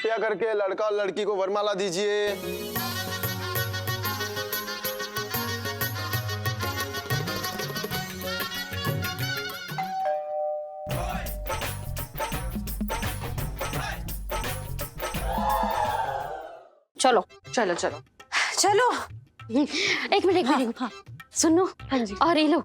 कृपया करके लड़का और लड़की को वरमाला दीजिए। चलो चलो चलो चलो। एक मिनट हाँ। सुनो। हाँ जी। और ये लो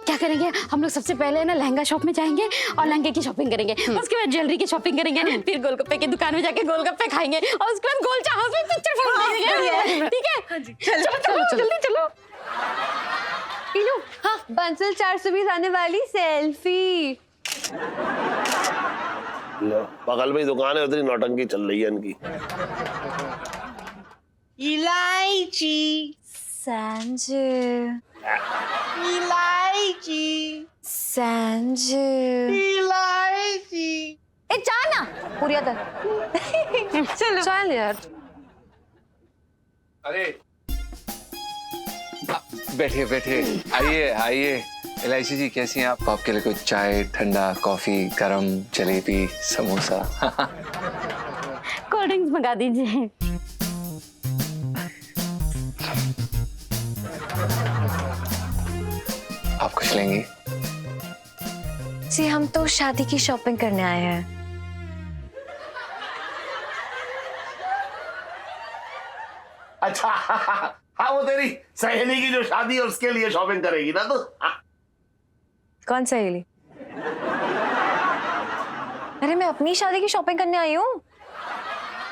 क्या करेंगे हम लोग, सबसे पहले ना लहंगा शॉप में जाएंगे और लहंगे की शॉपिंग करेंगे, उसके बाद ज्वेलरी की शॉपिंग करेंगे, फिर गोलगप्पे की दुकान में जाके गोलगप्पे खाएंगे और उसके बाद गोलचा हाउस में पिक्चर फिल्म देखेंगे। ठीक है? हाँ जी। चलो चलो जल्दी चलो। इनो हाँ बंसल 420 आने वाली सेल्फी। बगल में दुकान है, उधर नौटंकी चल रही है इनकी। इलायची संजय इलायची संजय इलायची। ए जाना पूरी अदर। चलो चल यार। अरे बैठिए बैठिए, आइए आइए। इलायची जी कैसी हैं आप? आपके लिए कुछ चाय, ठंडा, कॉफी, गरम, जलेबी, समोसा। कोल्ड ड्रिंक्स मंगा दीजिए। आप कुछ लेंगी? जी हम तो शादी की शॉपिंग करने आए हैं। अच्छा हाँ, वो तेरी सहेली की जो शादी है उसके लिए शॉपिंग करेगी ना तू? कौन सहेली? अरे मैं अपनी शादी की शॉपिंग करने आई हूँ।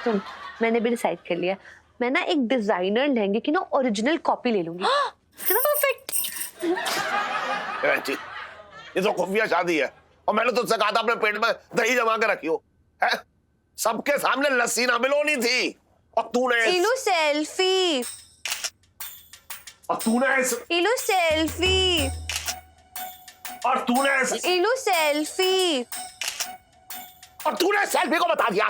सुन मैंने भी डिसाइड कर लिया, मैं ना एक डिजाइनर लहंगे की ना ओरिजिनल कॉपी ले लूंगी। परफेक्ट। ये तो खुफिया शादी है और मैंने तुझसे कहा था अपने पेट में दही जमा के रखियो है? सबके सामने लस्सी ना मिलोनी थी और तूने इलू सेल्फी। और तूने इलू सेल्फी। और तूने इलू सेल्फी। और तूने सेल्फी को बता दिया।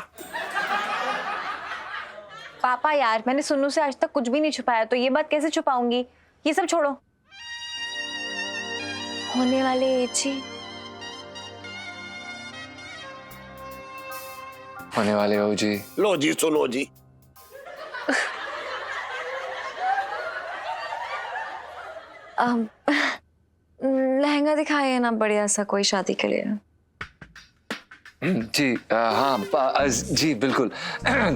पापा यार मैंने सुन्नू से आज तक कुछ भी नहीं छुपाया, तो ये बात कैसे छुपाऊंगी? ये सब छोड़ो। होने वाले एची होने वाले हो जी। लो जी सुनो जी। लहंगा दिखाइए ना बढ़िया सा कोई शादी के लिए। जी हाँ जी बिल्कुल।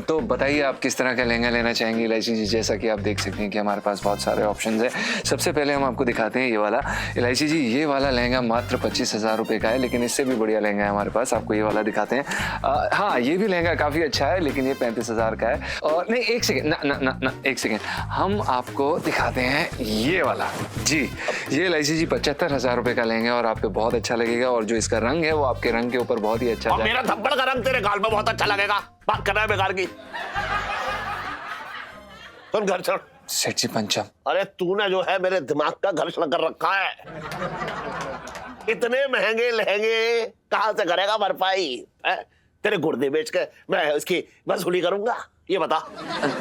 तो बताइए आप किस तरह का लहंगा लेना चाहेंगे इलायची जी? जैसा कि आप देख सकते हैं कि हमारे पास बहुत सारे ऑप्शंस हैं। सबसे पहले हम आपको दिखाते हैं ये वाला। इलायची जी ये वाला लहंगा मात्र 25,000 रुपये का है, लेकिन इससे भी बढ़िया लहंगा है हमारे पास। आपको ये वाला दिखाते हैं। हाँ ये भी लहंगा काफ़ी अच्छा है, लेकिन ये 35,000 का है। और नहीं एक सेकेंड एक सेकेंड, हम आपको दिखाते हैं ये वाला। जी ये इलायची जी 75,000 रुपये का लहंगा और आप पे बहुत अच्छा लगेगा, और जो इसका रंग है वो आपके रंग के ऊपर बहुत ही अच्छा और मेरा थप्पड़ का रंग तेरे गाल पे बहुत अच्छा लगेगा। बात कर रहा है बेकार की। सुन घर छोड़। सेठ जी पंचम। अरे तूने जो है मेरे दिमाग का घर्षण कर रखा है। इतने महंगे लहंगे कहां से करेगा भरपाई? तेरे गुर्दे बेच के मैं उसकी वसूली करूंगा? ये बता।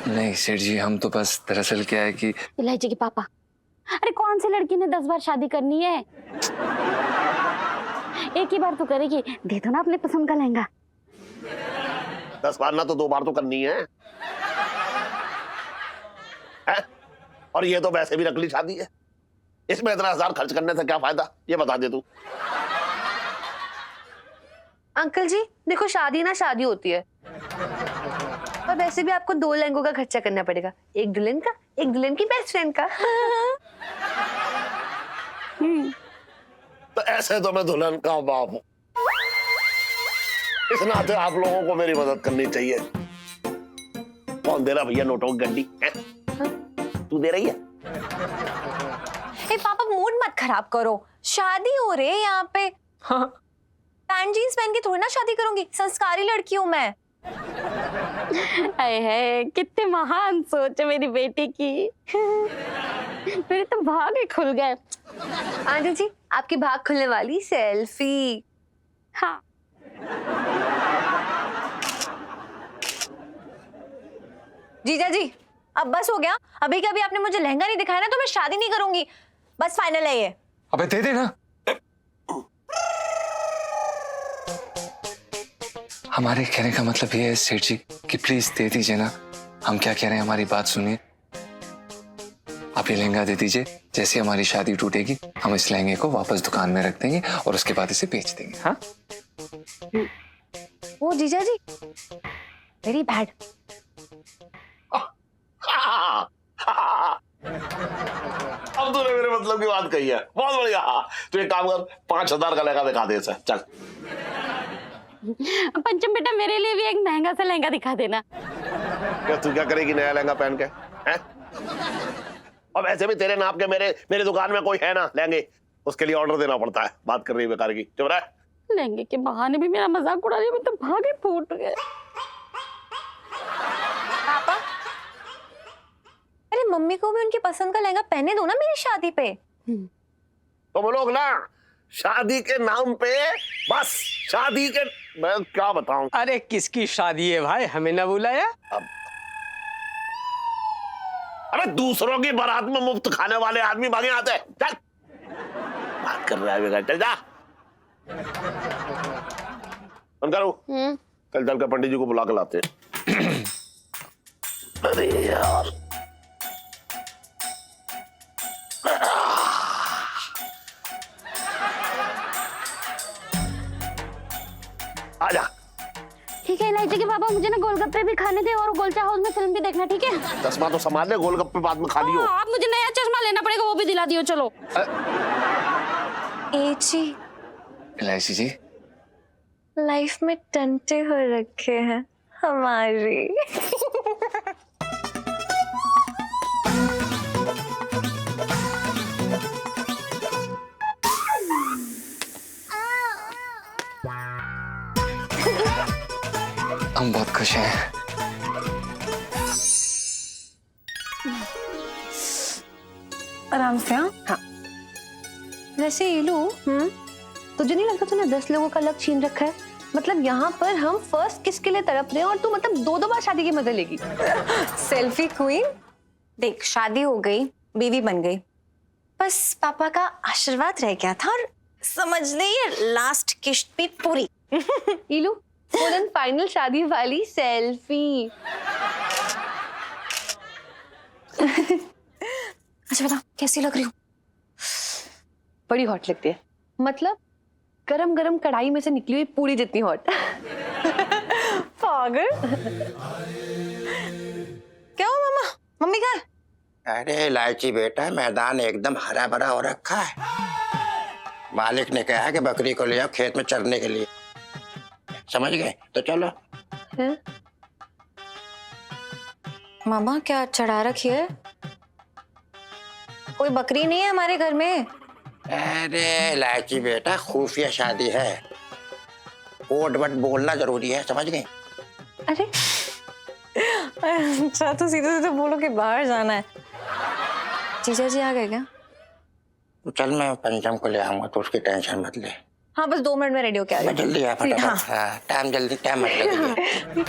नहीं सेठ जी हम तो बस दरअसल क्या है कि इलायची के पापा, अरे कौन सी लड़की ने 10 बार शादी करनी है? एक ही बार तो करेगी, दे दो ना अपने पसंद का लहंगा। 10 बार ना तो 2 बार तो करनी है? और ये तो वैसे भी नकली शादी है, इसमें इतना 1000 खर्च करने से क्या फायदा? ये बता दे तू। अंकल जी देखो शादी ना शादी होती है, और वैसे भी आपको 2 लहंगों का खर्चा करना पड़ेगा, एक दुल्हन का एक दुल्हन की बेस्ट फ्रेंड का। तो ऐसे तो मैं दुल्हन का बाप हूं, इस नाते आप लोगों को मेरी मदद करनी चाहिए। कौन दे रहा भैया नोटों की गड्डी? तू दे रही है? ए पापा मूड मत खराब करो, शादी हो रही है यहाँ पे। हाँ पैंट जीन्स पहन के थोड़ी ना शादी करूंगी, संस्कारी लड़की हूँ मैं। हाय हाय कितने महान सोच है मेरी बेटी की। मेरे तो भाग ही खुल गए। आंटी जी आपकी भाग खुलने वाली सेल्फी। हाँ जीजा जी अब बस हो गया, अभी के अभी आपने मुझे लहंगा नहीं दिखाया ना तो मैं शादी नहीं करूंगी, बस फाइनल है ये। अबे दे देना। हमारे कहने का मतलब ये है सेठ जी कि प्लीज दे दीजिए ना। हम क्या कह रहे हैं, हमारी बात सुनिए। आप ये लहंगा दे दीजिए, जैसे हमारी शादी टूटेगी हम इस लहंगे को वापस दुकान में रख देंगे और उसके बाद इसे बेच देंगे। हाँ ओ जीजा जी, वेरी बैड। अब तूने मेरे मतलब की बात कही है, बहुत बढ़िया। तू एक काम कर, 5,000 का लहंगा दिखा दे इसे, चल। पंचम बेटा मेरे लिए भी एक महंगा सा लहंगा दिखा देना। क्या तू क्या करेगी नया लहंगा पहन के, हैं? अब ऐसे भी तेरे नाप के मेरे दुकान में कोई है ना लहंगे, उसके लिए ऑर्डर देना पड़ता है। बात कर रही है बेकार की, चुप रह। लहंगे के बहाने भी मेरा मजाक उड़ा रही है, मैं तो भागे फूट गए। पापा, अरे मम्मी को भी उनकी पसंद का लहंगा पहने दो ना मेरी शादी पे। तुम लोग ना शादी के नाम पे बस शादी के, मैं क्या बताऊं। अरे किसकी शादी है भाई, हमें ना बुलाया? अरे दूसरों की बारात में मुफ्त खाने वाले आदमी भागे आते हैं, चल। बात कर रहा है बेटा, चल जा। करो, कल चल कर पंडित जी को बुला कर लाते हैं। अरे यार, आजा। ठीक है इलायची के पापा, मुझे ना गोलगप्पे भी खाने दे और गोलचा हाउस में फिल्म भी देखना, ठीक है? चश्मा तो संभाल ले, गोलगप्पे बाद में खा लियो। आप मुझे नया चश्मा लेना पड़ेगा, वो भी दिला दियो। चलो एची, इलायची जी, लाइफ में टंटे हो रखे हैं हमारी। हम बहुत खुश हैं। आराम से। हाँ, वैसे इलू, तुझे नहीं लगता तूने 10 लोगों का लक छीन रखा है? मतलब यहाँ पर हम फर्स्ट किस के लिए तड़प रहे हैं और तू मतलब 2-2 बार शादी के मजे लेगी। Selfie queen. देख, शादी हो गई, बीवी बन गई, बस पापा का आशीर्वाद रह गया था और समझ ले ये लास्ट किश्त भी पूरी। इलू, फुल एंड फाइनल शादी वाली सेल्फी। अच्छा बता, कैसी लग रही हूँ? बड़ी हॉट लगती है, मतलब गरम गरम कढ़ाई में से निकली हुई पूरी जितनी हॉट। पागल। क्या हुआ मामा, मम्मी कहाँ है? अरे इलायची बेटा, मैदान एकदम हरा भरा हो रखा है। मालिक ने कहा कि बकरी को ले आओ खेत में चरने के लिए, समझ गए? तो चलो। है? मामा क्या चढ़ा रखी है? कोई बकरी नहीं है हमारे घर में। अरे इलायची बेटा, खुफिया शादी है, कोड वर्ड बोलना जरूरी है, समझ गए? अरे अच्छा, तो सीधे सीधे बोलो कि बाहर जाना है। जीजा जी आ गए क्या? तो चल, मैं पंचम को ले आऊंगा, तो उसकी टेंशन मत ले। हाँ, बस 2 मिनट में रेडी होके आ मैं जल्दी आ, फटाफट। हाँ, टाइम जल्दी, टाइम मत लगे।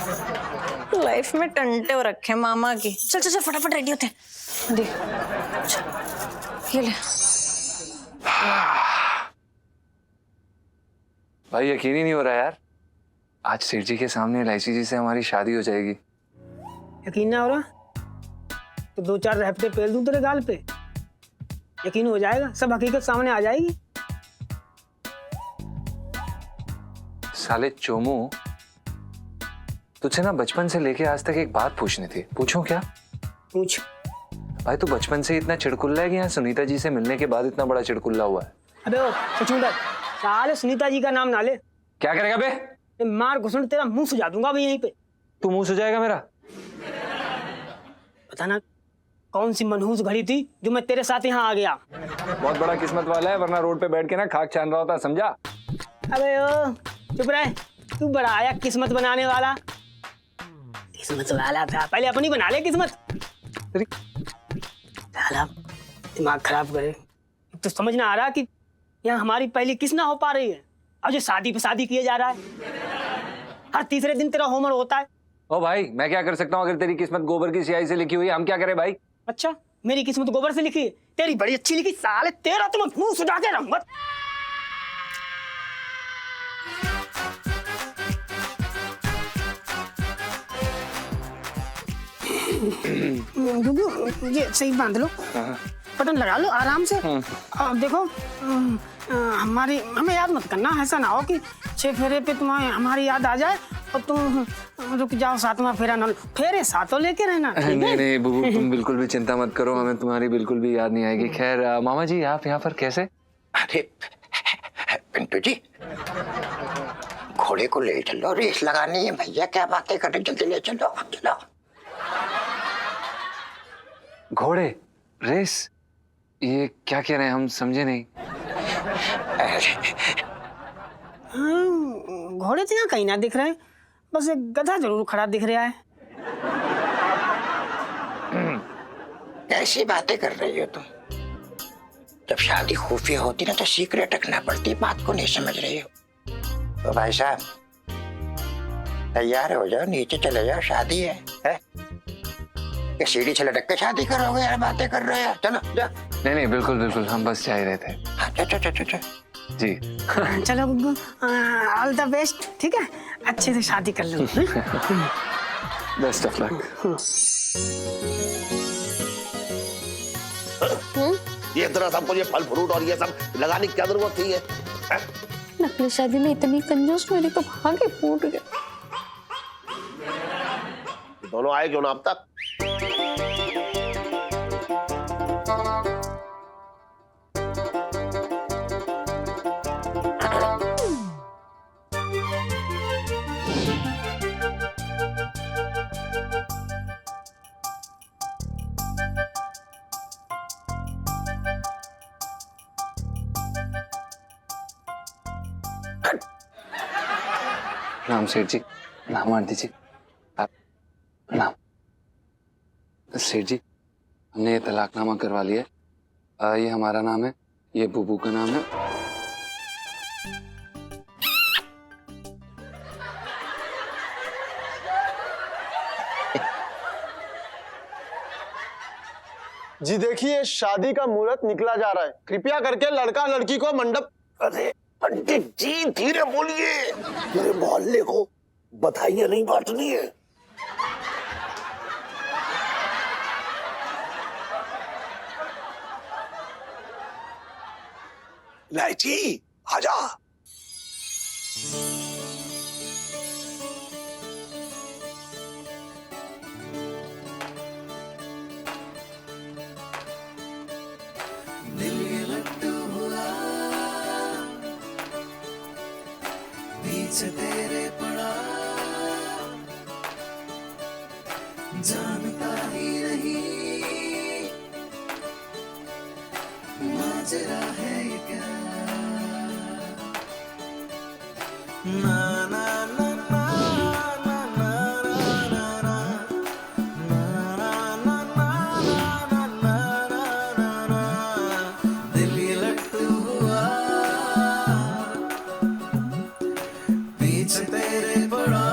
लाइफ में टंटे हो रखे मामा की। चल चल चल, फटाफट रेडी होते हैं। देख, ये ले। भाई यकीन ही नहीं हो रहा यार, आज सेठ जी के सामने इलायची जी से हमारी शादी हो जाएगी। यकीन ना हो रहा तो 2-4 रहते पेल दूं तेरे गाल पे, यकीन हो जाएगा, सब हकीकत सामने आ जाएगी। साले चोमू, तुझसे ना बचपन से लेके आज तक एक बात पूछनी थी, पूछूं क्या? पूछ। भाई तू बचपन से इतना चिड़कुल्ला है कि यहाँ सुनीता जी से मिलने के बाद इतना बड़ा चिड़कुल्ला हुआ है? अबे ओ सचुंदर, साले सुनीता जी का नाम ना ले। क्या करेगा बे? मार घुसड़ तेरा मुंह सुझा दूंगा अभी यहीं पे। तू मुंह सुझाएगा मेरा? पता ना कौन सी मनहूस घड़ी थी जो मैं तेरे साथ यहाँ आ गया। बहुत बड़ा किस्मत वाला है, वरना रोड पे बैठ के ना खाक छान रहा होता, समझा? अबे ओ चुप रहे, तू बड़ा आया किस्मत बनाने वाला। किस्मत वाला था, पहले अपनी बना ले किस्मत। साला दिमाग खराब करे, तो समझ ना आ रहा कि यहाँ हमारी पहली किस ना हो पा रही है, अब जो शादी पे शादी किए जा रहा है। हर तीसरे दिन तेरा होमर होता है। ओ भाई, मैं क्या कर सकता हूँ अगर तेरी किस्मत गोबर की स्याही से लिखी हुई है? हम क्या करें भाई? अच्छा, मेरी किस्मत गोबर से लिखी है, तेरी बड़ी अच्छी लिखी। साले तेरा तो मैं मुंह सुझा के रहूंगा। गुगू ये सही बांध लो, बटन लगा लो आराम से। और देखो हमें याद मत करना, ऐसा ना हो कि 6 फेरे पे तुम्हें हमारी याद आ जाए और तुम रुक जाओ 7वां फेरा ना लो। फेरे 7 लेके रहना, ठीक है? नहीं नहीं बुबू, तुम बिल्कुल भी चिंता मत करो, हमें तुम्हारी बिल्कुल भी याद नहीं आएगी। खैर मामा जी आप यहाँ पर कैसे? अरे पिंटू जी, घोड़े को ले चलो, रेस लगानी है भैया, क्या बातें कर रहे, जल्दी ले चलो चलो। घोड़े रेस, ये क्या कह रहे हैं, हम समझे नहीं। घोड़े तो यहाँ कहीं ना दिख रहे, बस एक गधा जरूर खड़ा दिख रहा है। कैसी बातें कर रही हो तुम? जब शादी खुफिया होती ना तो सीक्रेट रखना पड़ती है, बात को नहीं समझ रही हो। तो भाई साहब तैयार हो जाओ, नीचे चले जाओ, शादी है? ये सीढ़ी से लटक के शादी करोगे यार, बातें कर रहे हो? चलो जा। नहीं नहीं बिल्कुल बिल्कुल, हम बस जा ही रहे थे। हाँ, चल जी चलो गुग्गू, ऑल द बेस्ट, ठीक है? अच्छे से शादी कर लो। Best of luck. ये इतना सब कुछ, ये फल फ्रूट और ये सब लगाने की क्या जरूरत थी? नकली शादी में इतनी कंजूस, मेरे तो भागे फूट गए। दोनों आए क्यों ना अब तक? नाम सेठ जी, नाम मान दीजिए आप। नाम सेठ जी, हमने ये तलाकनामा करवा लिया है। ये हमारा नाम है, ये बुबू का नाम है। जी देखिए, शादी का मुहूर्त निकला जा रहा है, कृपया करके लड़का लड़की को मंडप। अरे पंडित जी धीरे बोलिए, पूरे मोहल्ले को बधाइयां नहीं बांटनी है। इलायची आजा। तेरे पड़ा जानता ही नहीं माजरा है ये क्या। ना ना ना ना ना ना ना ना ना ना ना ना, दिल ये लट्टू हुआ पीछे तेरे पड़ा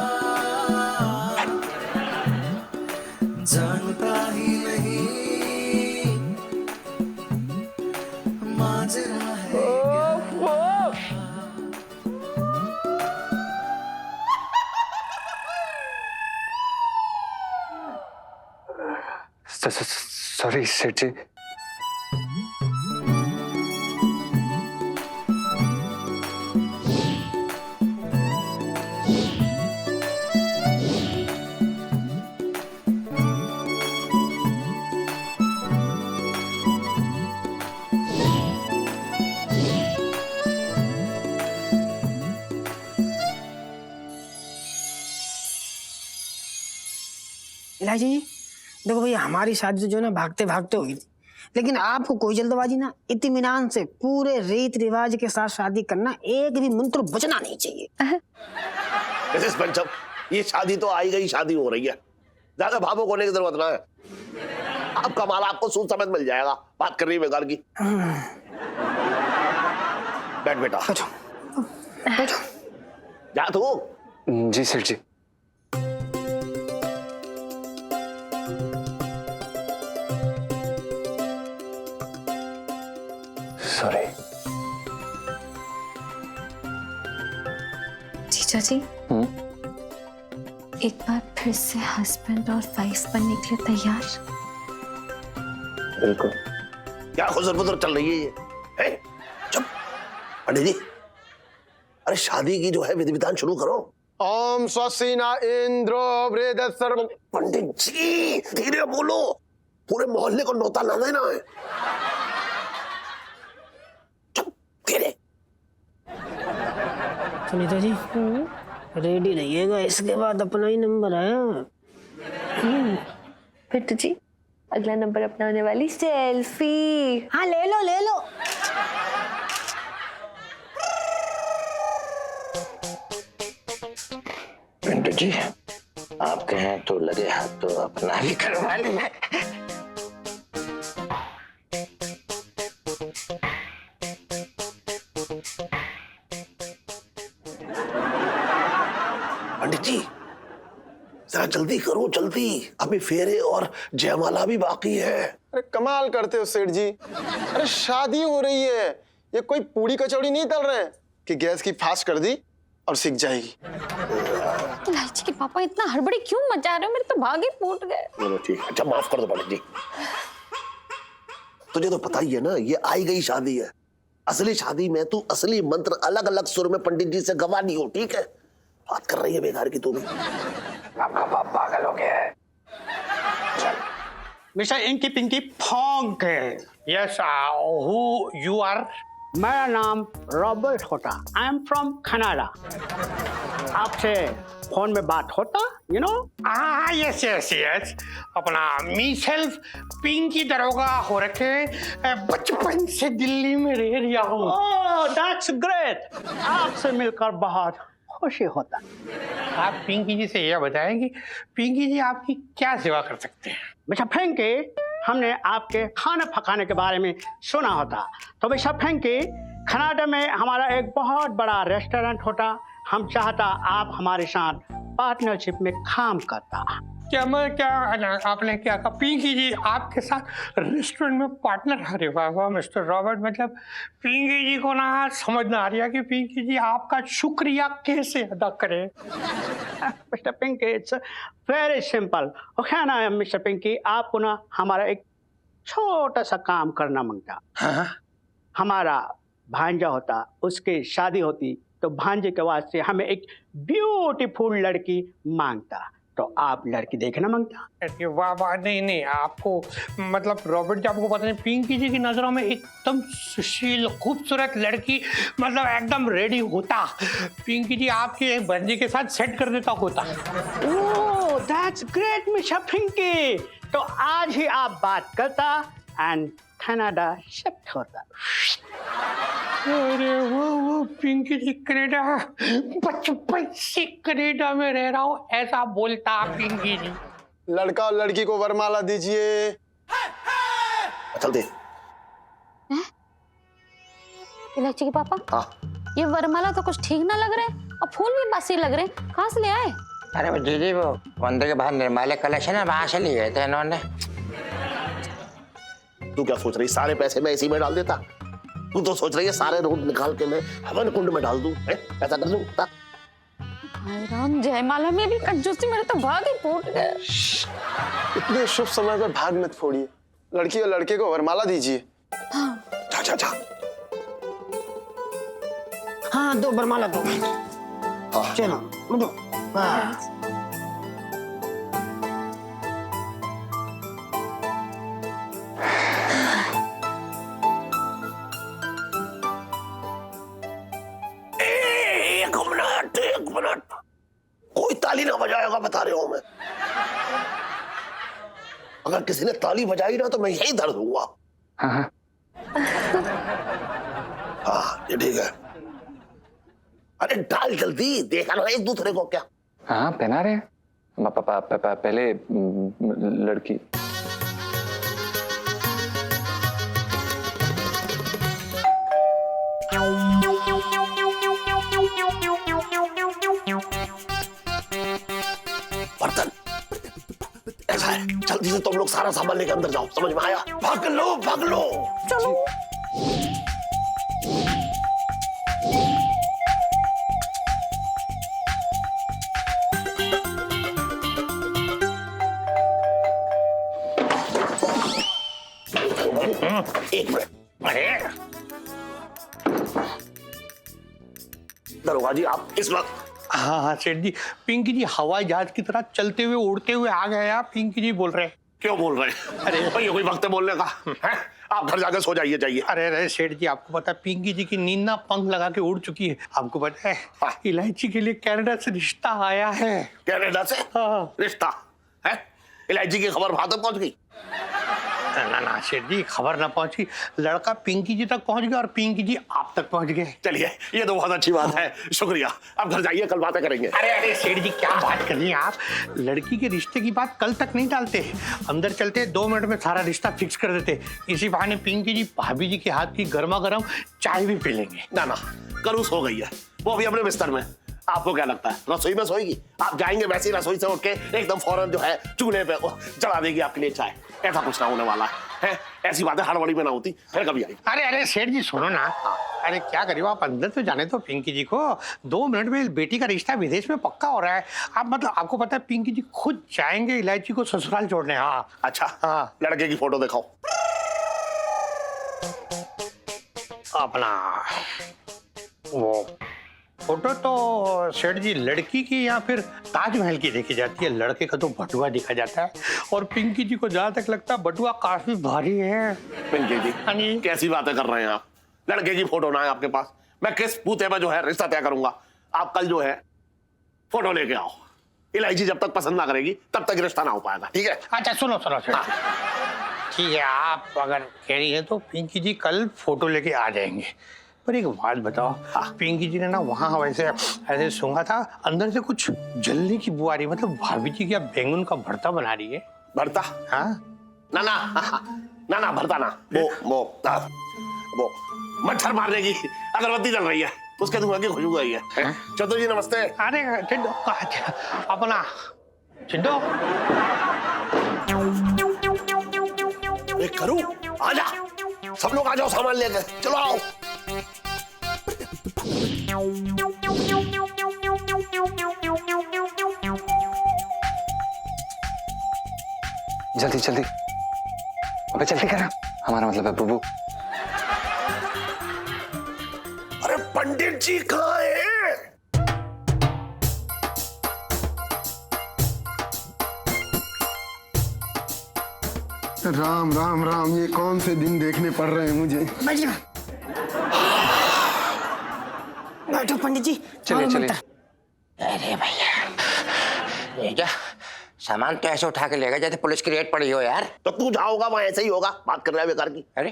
जानता ही नहीं माजरा है सॉरी सेठ जी। इलायची जी, देखो भैया, हमारी शादी तो जो है ना भागते भागते हुई थी, लेकिन आपको कोई जल्दबाजी ना, इत्मीनान से पूरे रीत रिवाज के साथ शादी करना, एक भी मंत्र बचना नहीं चाहिए। मिसेस पंचम, ये शादी तो आई गई शादी हो रही है, ज्यादा भावुक होने की जरूरत ना है। आपका माल आपको सूद समेत मिल जाएगा, बात कर रही है बेकार की। बैठ बेटा, बैठो। जा तू। जी सेठ जी। सॉरी। जीजा जी, एक बार फिर से हस्बैंड और वाइफ बनने के लिए तैयार? बिल्कुल। क्या खुजर बुजर चल रही है ये? हैं? चुप। पंडित जी, अरे शादी की जो है विधि विधान शुरू करो। ओम स्वस्ति न इंद्रो वृद्धः सर्व। पंडित जी धीरे बोलो, पूरे मोहल्ले को नौता ना देना है। चुप धीरे। सुनीता जी रेडी रहिएगा, इसके बाद अपना ही नंबर है। बिट्टू जी, अगला नंबर अपना होने वाली सेल्फी। हाँ ले लो ले लो। पिंटू जी आप कहें तो लगे हाथ तो अपना ही करवा लेना। पंडित जी जरा जल्दी करो, जल्दी, अभी फेरे और जयमाला भी बाकी है। अरे कमाल करते हो सेठ जी। अरे शादी हो रही है, ये कोई पूरी कचौड़ी नहीं तल रहे हैं कि गैस की फास्ट कर दी और सीख जाएगी। इलायची के पापा इतना हड़बड़ी क्यों मचा रहे हो? मेरे तो भाग ही फूट गए। चलो ठीक है, अच्छा माफ कर दो पंडित जी। तुझे तो पता ही है ना, ये आई गई शादी है। असली शादी में तू असली मंत्र अलग अलग सुर में पंडित जी से गवा नहीं हो, ठीक है? बात कर रही है बेकार की तू भी। आपका बाप पागल हो गया है। Mister inky pinky ponk. Yes, who are you? मेरा नाम रॉबर्ट होता। I am from Canada. आपसे फोन में बात होता, you know? Yes yes yes. अपना मी सेल्फ पिंकी दरोगा हो रखे, बचपन से दिल्ली में रह रहा हूँ। ओह दैट्स ग्रेट। आपसे मिलकर बहुत खुशी होता। आप पिंकी जी से यह बताएं कि पिंकी जी आपकी क्या सेवा कर सकते हैं? बेटा फेंके, हमने आपके खाना पकाने के बारे में सुना होता। तो बेटा फेंके, कनाडा में हमारा एक बहुत बड़ा रेस्टोरेंट होता। हम चाहता आप हमारे साथ पार्टनरशिप में काम करता। क्या मैं क्या आपने क्या कहा? पिंकी जी आपके साथ रेस्टोरेंट में पार्टनर? अरे वाह वाह मिस्टर रॉबर्ट, मतलब पिंकी जी को ना समझ ना आ रहा कि पिंकी जी आपका शुक्रिया कैसे अदा करें। Mister Pinky, it's very simple. Okay ना मिस्टर पिंकी, आपको ना हमारा एक छोटा सा काम करना मांगता। हाँ? हमारा भांजा होता, उसकी शादी होती तो भांजे के वास्ते हमें एक ब्यूटीफुल लड़की मांगता। तो आप लड़की देखना मांगता। अरे वाह वाह, नहीं नहीं, आपको मतलब रॉबर्ट जी, आपको पता नहीं पिंकी जी की नजरों में एकदम सुशील खूबसूरत लड़की मतलब एकदम रेडी होता। पिंकी जी आपके एक बंदी के साथ सेट कर देता होता। Oh that's great mister Pinky. तो आज ही आप बात करता एंड कनाडा शिफ्ट होता। अरे वो पिंकी जी कनाडा, बचपन से कनाडा में रह रहा हूँ ऐसा बोलता पिंकी जी। लड़का और लड़की को वरमाला दीजिए। चल दे। इलायची के पापा, हाँ ये वरमाला तो कुछ ठीक ना लग रहे और फूल भी बासी लग रहे। कहाँ से ले आए? अरे वो दीदी वो मंदिर के बाहर निर्माल्य कलेक्शन है, वहां से लिए गए थे इन्होंने। तू क्या सोच रही, सारे पैसे मैं इसी में डाल देता? तू तो सोच रही है सारे रोड निकाल के मैं हवन कुंड में डाल दूं, ऐसा कर दूं? हाय राम, जयमाला में भी कंजूसी, मेरे तो भाग ही फूट गए। इतने शुभ समय पर भाग मत फोड़िए। लड़की और लड़के को वरमाला दीजिए। जा जा जा। हाँ दो बरमाला दो। चलो दो। बस। एक मिनट, कोई ताली ना बजाएगा, बता रहे हो मैं। अगर किसी ने ताली बजाई ना तो मैं यही धर दूंगा। हाँ हाँ ये ठीक है। अरे डाल जल्दी, देखा ना एक दूसरे को क्या। हाँ पहना रहे हैं। पहले लड़की। बर्तन ऐसा है, जल्दी से तुम लोग सारा सामान लेकर अंदर जाओ, समझ में आया? भाग लो भाग लो। चलो। एक मिनट। अरे दरोगा जी, आप इस वक्त हाँ हाँ सेठ जी, पिंकी जी हवाई जहाज की तरह चलते हुए उड़ते हुए आ गए। आप पिंकी जी बोल रहे हैं। क्यों बोल रहे हैं? अरे भाई, ये कोई वक्त है बोलने का है? आप घर जाकर सो जाइए, जाइए। अरे अरे सेठ जी, आपको पता है पिंकी जी की नींद ना पंख लगा के उड़ चुकी है। आपको पता है हाँ। इलायची के लिए कनाडा से रिश्ता आया है। कनाडा से हाँ। रिश्ता है? इलायची की खबर वहां तक पहुंच गई? ना ना सेठ जी, खबर ना पहुंची, लड़का पिंकी जी तक पहुंच गया और पिंकी जी आप तक पहुंच गए। चलिए, ये तो बहुत अच्छी बात है, शुक्रिया। अब घर जाइए, कल बातें करेंगे। अरे अरे सेठ जी, क्या बात कर रही हैं आप? लड़की के रिश्ते की बात कल तक नहीं टालते, अंदर चलते 2 मिनट में सारा रिश्ता फिक्स कर देते। इसी बहाने पिंकी जी भाभी जी के हाथ की गर्मा गर्म चाय भी पी लेंगे। ना ना, करूस हो गई है, वो भी अपने बिस्तर में। आपको क्या लगता है रसोई में सोएगी? आप जाएंगे वैसे ही रसोई से उठ के एकदम फौरन जो है चूल्हे पे चढ़ा देगी आपके लिए चाय। ऐसा कुछ ना होने वाला है। ऐसी बातें हड़बड़ी में ना होती, फिर कभी आई। अरे अरे सेठ जी सुनो ना, अरे क्या करियो, आप अंदर तो जाने तो पिंकी जी को। 2 मिनट में बेटी का रिश्ता विदेश में पक्का हो रहा है। आप मतलब आपको पता है पिंकी जी खुद जाएंगे इलायची को ससुराल छोड़ने। हाँ अच्छा, हाँ। लड़के की फोटो दिखाओ। अपना वो फोटो तो सेठ जी लड़की की या फिर ताजमहल की देखी जाती है, लड़के का तो बटुआ देखा जाता है। और पिंकी जी को जहां तक लगता है बटुआ काफी भारी है। पिंकी हाँ जी, जी। कैसी बातें कर रहे हैं आप? लड़के की फोटो ना है आपके पास, मैं किस बूते में जो है रिश्ता तय करूंगा? आप कल जो है फोटो लेके आओ। इलायची जब तक पसंद ना करेगी तब तक रिश्ता ना हो पाएगा, ठीक है? अच्छा सुनो सुनो सेठ जी, ठीक है, आप अगर कह रही है तो पिंकी जी कल फोटो लेके आ जाएंगे। पर एक बात बताओ, पिंकी जी ने ना वहाँ वैसे ऐसे सूंघा था, अंदर से कुछ जलने की बू आ रही, मतलब भाभी जी क्या बैंगन का भरता बना रही है? भरता? हाँ ना ना ना ना, भरता ना, वो मच्छर मारने की अगरबत्ती चल रही है, उसके धुआं की खुशबू आई है। चतुर जी नमस्ते। अरे चिंटो अपना चिंटो करूं? आजा, सब लोग आ जाओ सामान लेकर, चलो आओ। जल्दी जल्दी, अबे जल्दी करा, हमारा मतलब है बुबू। अरे पंडित जी कहाँ हैं? राम राम राम, ये कौन से दिन देखने पड़ रहे हैं मुझे? बैठो पंडित जी। चलिए चलिए। अरे भैया, ये क्या सामान तो ऐसे उठा के ले गए जैसे पुलिस की रेड पड़ी हो यार। तो तू जाओगा वहां ऐसे ही होगा, बात कर रहा है बेकार की। अरे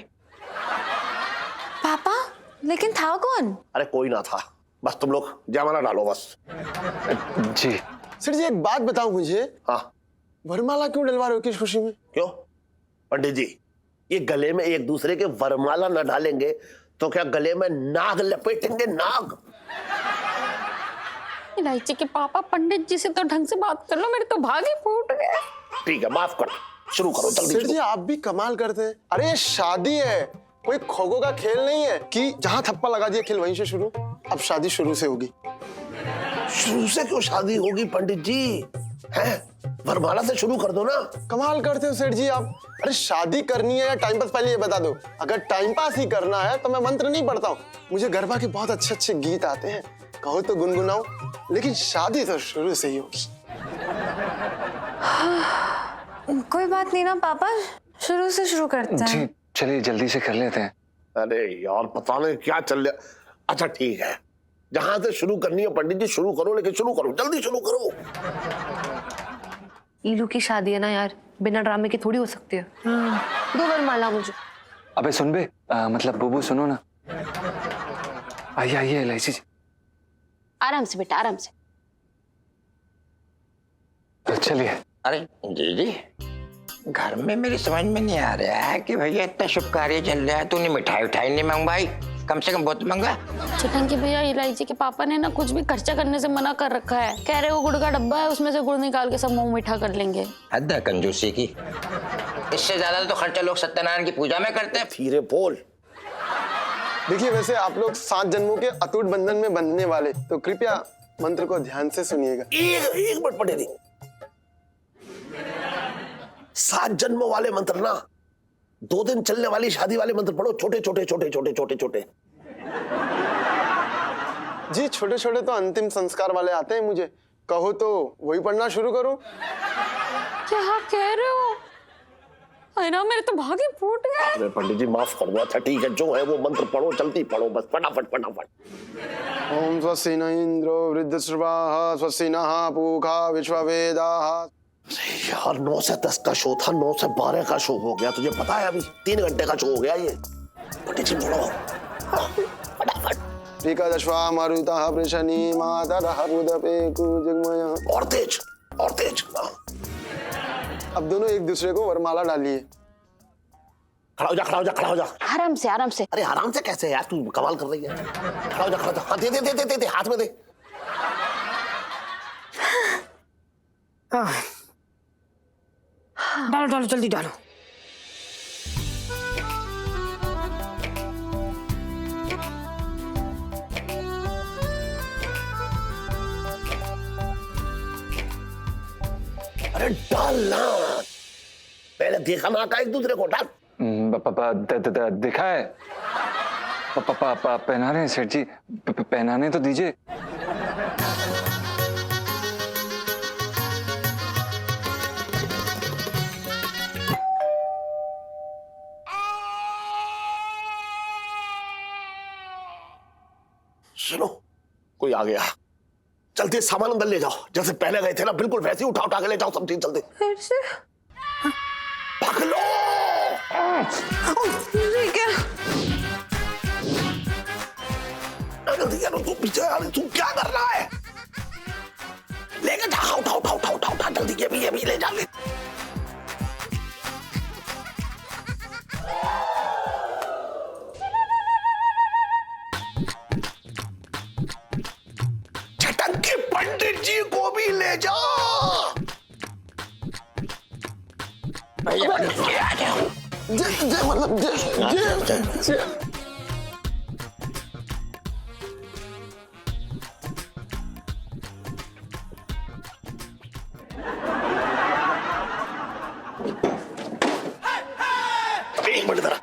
पापा, लेकिन था कौन? अरे कोई ना था, बस तुम लोग जयमाला डालो बस। जी सर जी, एक बात बताओ मुझे, हाँ, वरमाला क्यों डलवा रहे हो किस खुशी में? क्यों पंडित जी, ये गले में एक दूसरे के वरमाला न डालेंगे तो क्या गले में नाग लपेटेंगे? नाग? इलायची के पापा, पंडित जी से तो ढंग से बात कर लो, मेरे तो भाग ही फूट गए। ठीक है, माफ करो, शुरू करो जल्दी। सर जी, आप भी कमाल करते हैं। अरे ये शादी है, कोई खो का खेल नहीं है कि जहां थप्पा लगा दिया खेल वहीं से शुरू। अब शादी शुरू से होगी। शुरू से क्यों शादी होगी पंडित जी? हैं? वरमाला से शुरू कर दो ना। कमाल करते हो सेठ जी आप। अरे शादी करनी है या टाइम पास, पहले ये बता दो। अगर टाइम पास ही करना है तो मैं मंत्र नहीं पढ़ता हूँ, मुझे गरबा के बहुत अच्छे अच्छे गीत आते हैं, कहो तो गुनगुनाओ, लेकिन शादी तो शुरू से ही होगी। कोई बात नहीं ना पापा, शुरू से शुरू करते हैं। जी चलिए जल्दी से कर लेते हैं। अरे यार, पता नहीं क्या चल रहा। अच्छा ठीक है, जहां से शुरू करनी है पंडित जी शुरू करो, लेकिन शुरू करो, जल्दी शुरू करो। ईलू की शादी है ना यार, बिना ड्रामे के थोड़ी हो सकती है। दो वरमाला मुझे। अबे सुन बे, मतलब बुबू सुनो ना। आइए आइए इलायची जी। आराम से बेटा, आराम से। चलिए। अरे जी, घर में मेरी समझ में नहीं आ रहा है कि भैया इतना शुभ कार्य चल रहा है, तूने मिठाई उठाई नहीं मंगवाई, कम से कम बहुत मंगा। चिटंकी भैया, इलायची के पापा ने ना कुछ भी खर्चा करने से मना कर रखा है। कह रहे वो गुड़ का डब्बा है, उसमें से गुड़ निकाल के सब मुंह मीठा कर लेंगे। हद है कंजूसी की, इससे ज्यादा तो खर्चा लोग सत्यनारायण की पूजा में करते हैं। धीरे बोल। देखिए, वैसे आप लोग 7 जन्मों के अटूट बंधन में बंधने वाले, तो कृपया मंत्र को ध्यान से सुनिएगा। एक मिनट पंडित जी, 7 जन्म वाले मंत्र ना, 2 दिन चलने वाली शादी वाले मंत्र पढ़ो, छोटे छोटे छोटे छोटे छोटे छोटे। जी छोटे छोटे तो अंतिम संस्कार वाले आते हैं मुझे, कहो तो वही पढ़ना शुरू करूं? क्या कह रहे हो? अरे ना मेरे तो भागे फूट गए। अरे पंडित जी माफ कर दो। अच्छा ठीक है, जो है वो मंत्र पढ़ो, जल्दी पढ़ो बस, फटाफट फटाफट। ओम स्वस्ति न इंद्रो वृद्धश्रवाः स्वस्ति नः पूषा विश्ववेदाः। यार 9 से 10 का शो था, 9 से 12 का शो हो गया, तुझे पता है? अभी 3 घंटे का शो हो गया ये। पंडित जी पढ़ो फटाफट। एकादशवा मरुतः पृशनी मातरः बुधपे कुजगमयः। और तेज और तेज। अब दोनों एक दूसरे को वरमाला डालिए। खड़ा हो जा खड़ा हो जा खड़ा हो जा। आराम से आराम से। अरे आराम से कैसे यार, तू कमाल कर रही है। खड़ा हो जा खड़ा हो जा। हाँ, दे दे दे दे दे, हाथ में दे। डालो डालो जल्दी डालो। अरे डालना, पहले देखा ना का एक दूसरे को, डाल। दिखा है। पहना रहे हैं सेठ जी, पहनाने तो दीजिए। सुनो, कोई आ गया। जल्दी सामान अंदर ले जाओ, जैसे पहले गए थे ना, बिल्कुल वैसे ही उठा उठा के ले जाओ सब चीज। जल्दी फिर से भाग लो। ठीक है। जल्दी यार, तू पीछे आ, तू क्या कर रहा है? लेके जा, उठा उठा उठा उठा उठा, जल्दी ये भी ले जा ले। छटक पंडित जी को भी ले जा। एक मिनट जरा।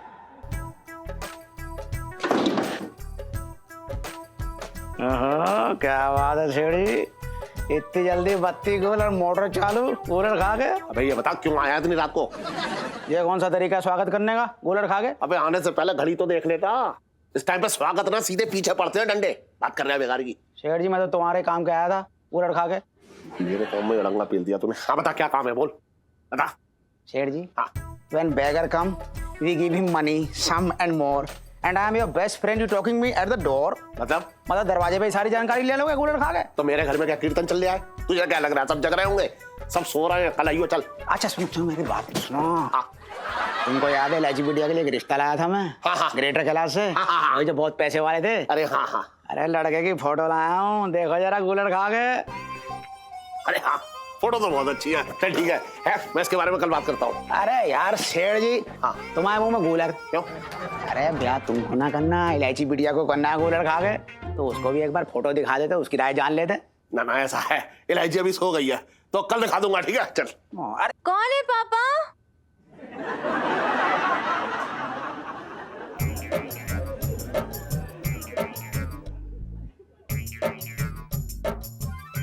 क्या बात है शेड़ी, इतनी जल्दी बत्ती गोल और मोटर चालू, कूलर खा के। अबे ये बता क्यों आया इतनी रात को? ये कौन सा तरीका है स्वागत करने का, कूलर खा के? अबे आने से पहले घड़ी तो देख लेता। इस टाइम पे स्वागत ना सीधे पीछे पड़ते हैं डंडे। बात कर रहे हैं बेकार की। शेठ जी मैं तो तुम्हारे काम के आया था, कूलर खा के। मेरे काम में रंगा पील दिया तूने। हाँ बता क्या काम है, बोल बता। शेठ जी, हाँ। when beggar come, we give him money, some and more, and I am your best friend. You talking me at the door? मतलब दरवाजे पे ही सारी जानकारी ले लोगे कूलर खा के? तो मेरे घर में क्या कीर्तन चल रहा है? तुझे क्या लग रहा है सब जग रहे होंगे? सब सो रहे हैं, कल आइयो चल। अच्छा सुनो मेरी बात सुनो। हाँ। तुमको याद है लाची बिटिया के लिए एक रिश्ता लाया था मैं? हाँ, हाँ। ग्रेटर क्लास से। हाँ, हाँ, हाँ। वही जो बहुत पैसे वाले थे। अरे हाँ हाँ। अरे लड़के की फोटो लाया हूँ, देखो जरा कूलर खा के। अरे हाँ, फोटो तो बहुत अच्छी है। चल ठीक है, मैं इसके बारे में कल बात करता हूँ। अरे यार शेठ जी, हाँ। तुम्हारे मुंह में कूलर क्यों? अरे ब्याह तुम होना करना, इलायची बिटिया को करना है कूलर खा के, तो उसको भी एक बार फोटो दिखा देते, उसकी राय जान लेते। ना ना ऐसा है, इलायची अभी सो गई है तो कल दिखा दूंगा, ठीक है? चल। अरे कौन है पापा?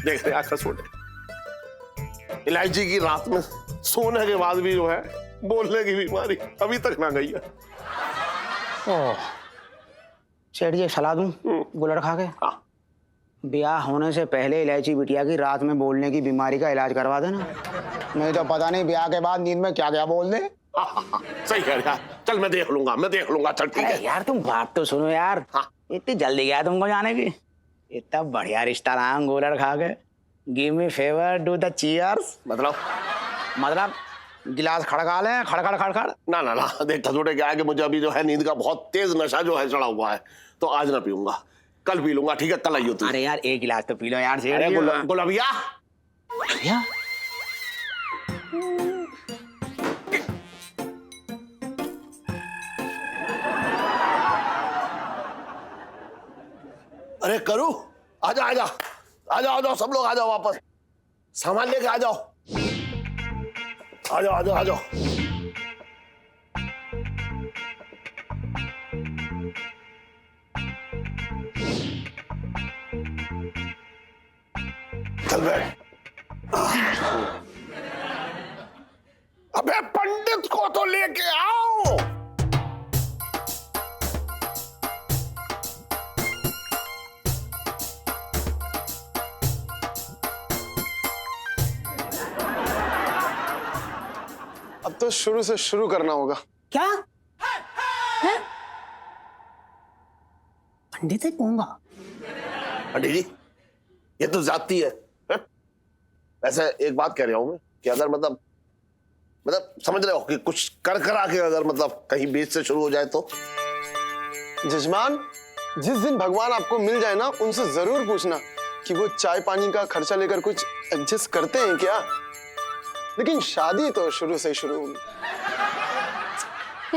देख रहे आखिर सोने, इलायची की रात में सोने के बाद भी जो है बोलने की बीमारी अभी तक ना गई है। ओह सेठ जी एक सलाह दूं कूलर खा के? हाँ। ब्याह होने से पहले इलायची बिटिया की रात में बोलने की बीमारी का इलाज करवा देना, नहीं तो पता नहीं ब्याह के बाद नींद में क्या क्या बोल दे। सही कह रहा। चल मैं देख लूंगा। चल ठीक है। यार तुम बात तो सुनो यार। हाँ। इतनी जल्दी गया तुमको जाने की? इतना बढ़िया रिश्ता रहा कूलर खा के। Give me favour, do the cheers. मतलब गिलास खड़का ले, खड़खड़ खड़खड़। ना ना ना, देख थोड़े क्या है कि मुझे अभी जो है नींद का बहुत तेज नशा जो है चढ़ा हुआ है, तो आज ना पीऊंगा, कल पी लूंगा, ठीक है? कल आइयो तू। अरे यार एक गिलास तो पी लो यार। अरे गुलाबिया भैया अरे करू, आ जाओ सब लोग, आ जाओ वापस, सामान लेके आ जाओ। चल बैठ। अबे पंडित को तो लेके आओ। अब तो शुरू से शुरू करना होगा। क्या पंडित है कहूंगा? पंडित जी ये तो जाती है। वैसे एक बात कह रहा हूं मैं कि अगर मतलब समझ रहे हो कि कुछ कर आके अगर मतलब कहीं बीच से शुरू हो जाए तो। जजमान, जिस दिन भगवान आपको मिल जाए ना, उनसे जरूर पूछना कि वो चाय पानी का खर्चा लेकर कुछ एडजस्ट करते हैं क्या। लेकिन शादी तो शुरू से शुरू होगी।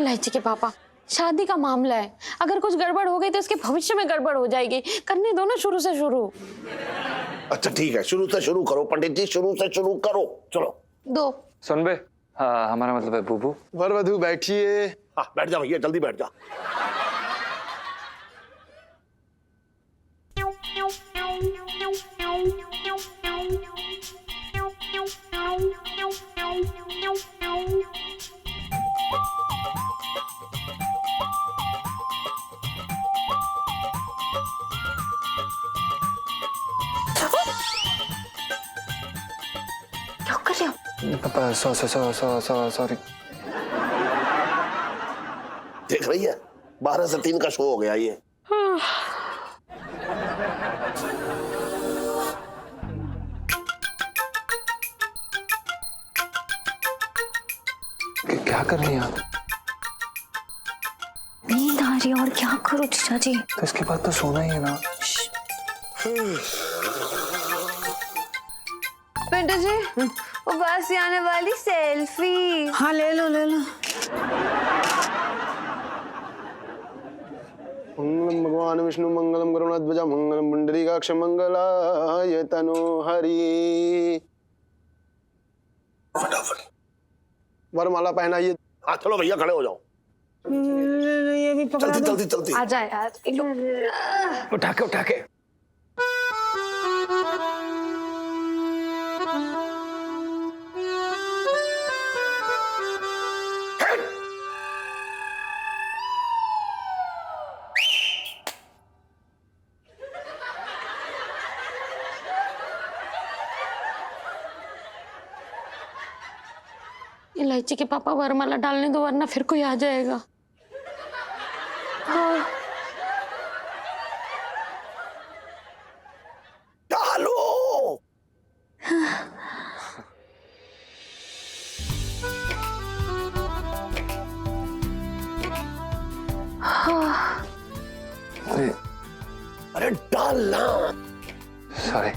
इलायची के पापा, शादी का मामला है, अगर कुछ गड़बड़ हो गई तो इसके भविष्य में गड़बड़ हो जाएगी। करने दो ना शुरू से शुरू। अच्छा ठीक है, शुरू से शुरू करो पंडित जी, शुरू से शुरू करो। चलो दो सुन बे, हाँ हमारा मतलब है बूबू। वर वधू बैठिए। हाँ बैठ जा भैया, जल्दी बैठ जा। क्या कर रहे हो? पापा सॉरी। देख रही है 12 से 3 का शो हो गया ये। क्या कर रही हैं आप? नींद आ रही है और क्या करूं जीजा जी। तो इसके बाद तो सोना ही है ना। पिंटू जी, वो बस आने वाली सेल्फी। हाँ ले लो ले लो। मंगलम भगवान विष्णु मंगलम गरुणाध्वजा मंगलम पुंडरीकाक्ष मंगलाय तनोहरि। फटाफट वरमाला पहनाइए। हाँ चलो भैया खड़े हो जाओ। ये भी पकड़ा जल्दी दो। जल्दी जल्दी। आ जाए यार। उठा के इलायची के पापा वरमाला डालने दो वरना फिर कोई आ जाएगा। डालो। अरे डालना। सॉरी।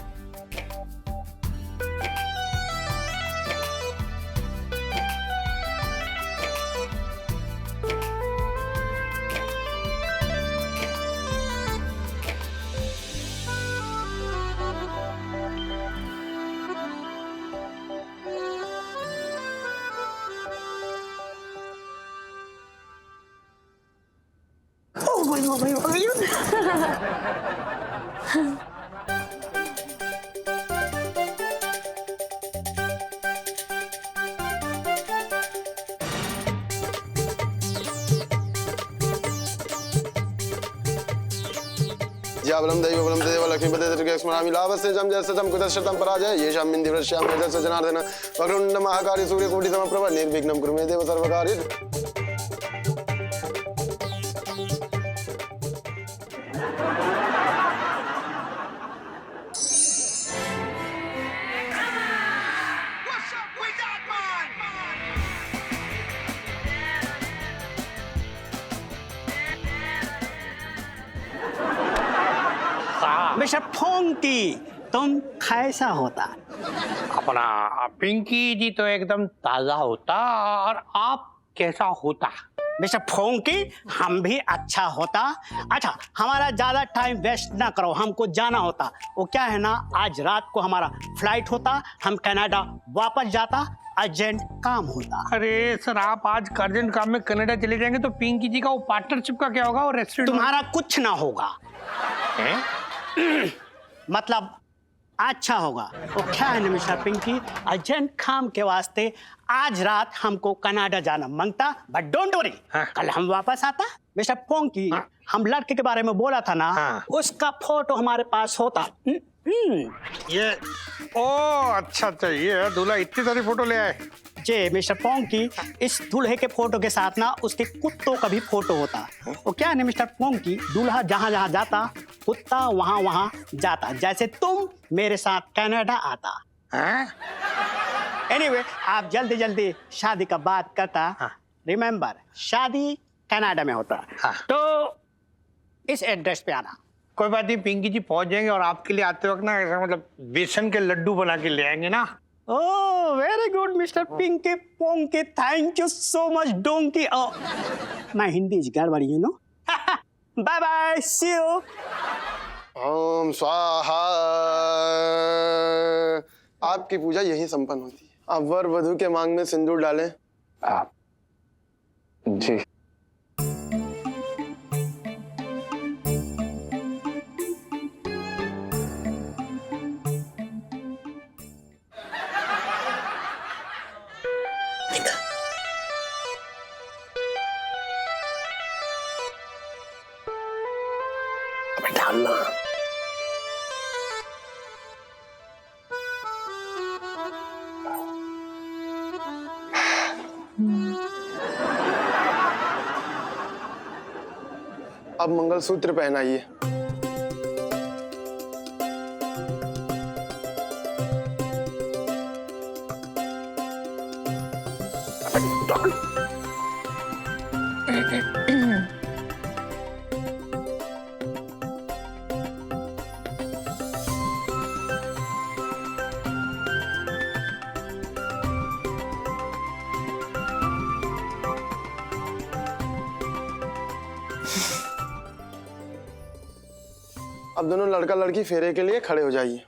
ज्याबलं दैवबलं तदेव लक्ष्मीपते त्रिके स्मरामि लाभस्य जम जस्य जम कुतश्शतं पराजय येषां मिन्दिवृष्यां यजस्य जनार्दन वक्रतुण्ड महाकार्य सूर्यकोटिसमप्रभ निर्विघ्नं कुरु मे देव सर्वकार्येषु। मिस्टर फोंकी, तुम कैसा होता? अपना पिंकी जी तो एकदम ताजा होता, और आप कैसा होता? मिस्टर फोंकी, हम भी अच्छा होता। अच्छा, हमारा ज्यादा टाइम वेस्ट ना करो, हमको जाना होता। वो क्या है ना, आज रात को हमारा फ्लाइट होता, हम कनाडा वापस जाता, अर्जेंट काम होता। अरे सर, आप आज अर्जेंट काम में कनाडा चले जाएंगे तो पिंकी जी का वो पार्टनरशिप का क्या होगा? वो रेस्टोरेंट तुम्हारा कुछ ना होगा। मतलब अच्छा होगा। वो क्या है ना मिस्टर पिंकी, अर्जेंट काम के वास्ते आज रात हमको कनाडा जाना मांगता, बट डोंट वरी, कल हम वापस आता। मिस्टर पोंकी, हम लड़के के बारे में बोला था ना, उसका फोटो हमारे पास होता। ये ओ अच्छा अच्छा, ये है दूल्हा इतनी सारी फोटो ले आए। जी मिस्टर पोंकी, इस दूल्हे के फोटो के साथ ना उसके कुत्तों का भी फोटो होता। वो क्या है ना मिस्टर पोंकी, दूल्हा जहाँ जहाँ जाता कुत्ता वहाँ वहाँ जाता, जैसे तुम मेरे साथ कनाडा आता। एनीवे, आप जल्दी जल्दी शादी का बात करता। रिमेम्बर, शादी कनाडा में होता। तो इस एड्रेस पे आना। कोई बात नहीं, पिंकी जी पहुंच जाएंगे और आपके लिए आते वक्त ना ऐसा मतलब बेसन के लड्डू बना के ले आएंगे ना। Oh, very good, Mr. Pinky Ponky. Thank you so much, Donkey. Oh, my Hindi is garbadi, you know. Bye bye. See you. ओम स्वाहा। आपकी पूजा यही संपन्न होती है। आप वर वधु के मांग में सिंदूर डालें। आप जी। डालना। अब मंगलसूत्र पहनाइए। अब दोनों लड़का लड़की फेरे के लिए खड़े हो जाइए।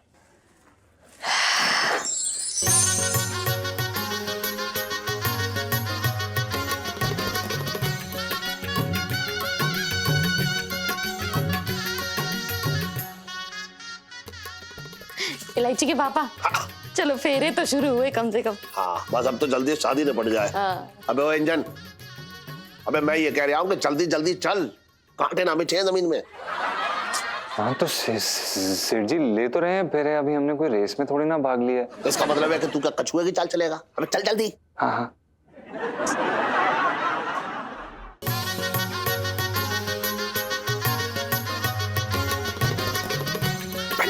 इलायची के पापा, चलो फेरे तो शुरू हुए कम से कम। हाँ बस अब तो जल्दी शादी न पड़ जाए। अबे वो इंजन, अबे मैं ये कह रहा हूँ कि जल्दी जल्दी चल, कांटे ना बिछे जमीन में। हाँ तो सेठ जी ले तो रहे हैं फेरे, अभी हमने कोई रेस में थोड़ी ना भाग लिया है। इसका मतलब है कि तू क्या कछुए की चाल चलेगा? अबे चल जल्दी। हाँ हाँ।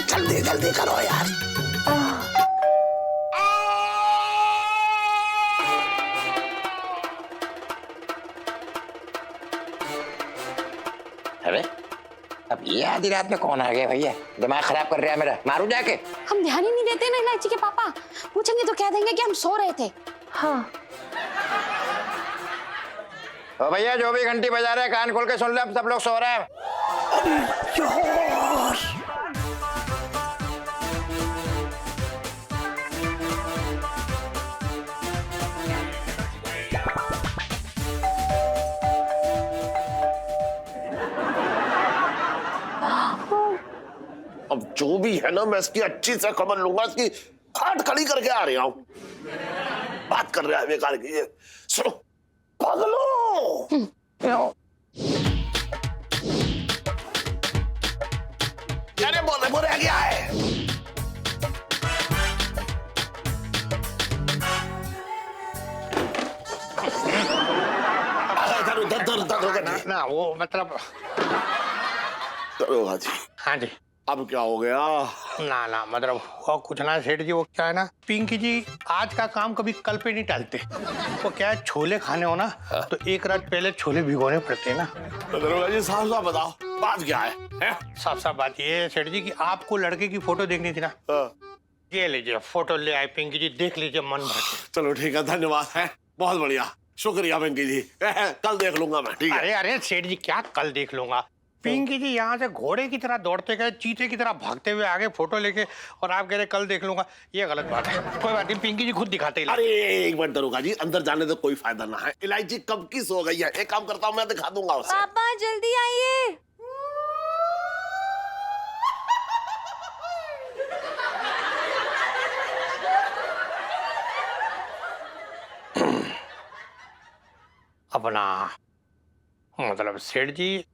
जल्दी जल्दी करो यार। अरे अब ये आधी रात में कौन आ गया भैया? दिमाग खराब कर रहा है मेरा, मारू जाके। हम ध्यान ही नहीं देते ना इलायची के पापा, पूछेंगे तो कह देंगे कि हम सो रहे थे। हाँ। ओ भैया, जो भी घंटी बजा रहे हैं कान खोल के सुन ले, अब सब लोग सो रहे हैं। अब जो भी है ना, मैं इसकी अच्छी से खबर लूंगा, इसकी खाट खड़ी करके आ रहा हूँ। बात कर रहा है बेकार की। ये सुनो पागलो, क्या बोले बोले क्या है? ना वो मतलब दरोगा जी, हाँ जी। अब क्या हो गया? ना ना मतलब वो कुछ ना सेठ जी, वो क्या है ना, पिंकी जी आज का काम कभी कल पे नहीं टालते। वो क्या है, छोले खाने हो ना तो एक रात पहले छोले भिगोने पड़ते हैं ना। तो दरोगा जी साफ साफ बताओ बात क्या है? साफ साफ बात ये है सेठ जी कि आपको लड़के की फोटो देखनी थी ना। ये लीजिए फोटो ले आए पिंकी जी, देख लीजिए मन भर के। चलो ठीक है, धन्यवाद है, बहुत बढ़िया, शुक्रिया पिंकी जी। कल देख लूंगा मैं, ठीक है? अरे अरे सेठ जी क्या कल देख लूंगा? पिंकी जी यहाँ से घोड़े की तरह दौड़ते गए, चीते की तरह भागते हुए आगे फोटो लेके, और आप कह रहे कल देख लूंगा, ये गलत बात है। कोई बात नहीं, पिंकी जी खुद दिखाते ही। अरे एक मिनट दरोगा जी, अंदर जाने से कोई फायदा ना है, इलायची कब की सो गई है। एक काम करता हूँ, मैं दिखा दूंगा उसे। पापा जल्दी आइए। अपना मतलब सेठ जी,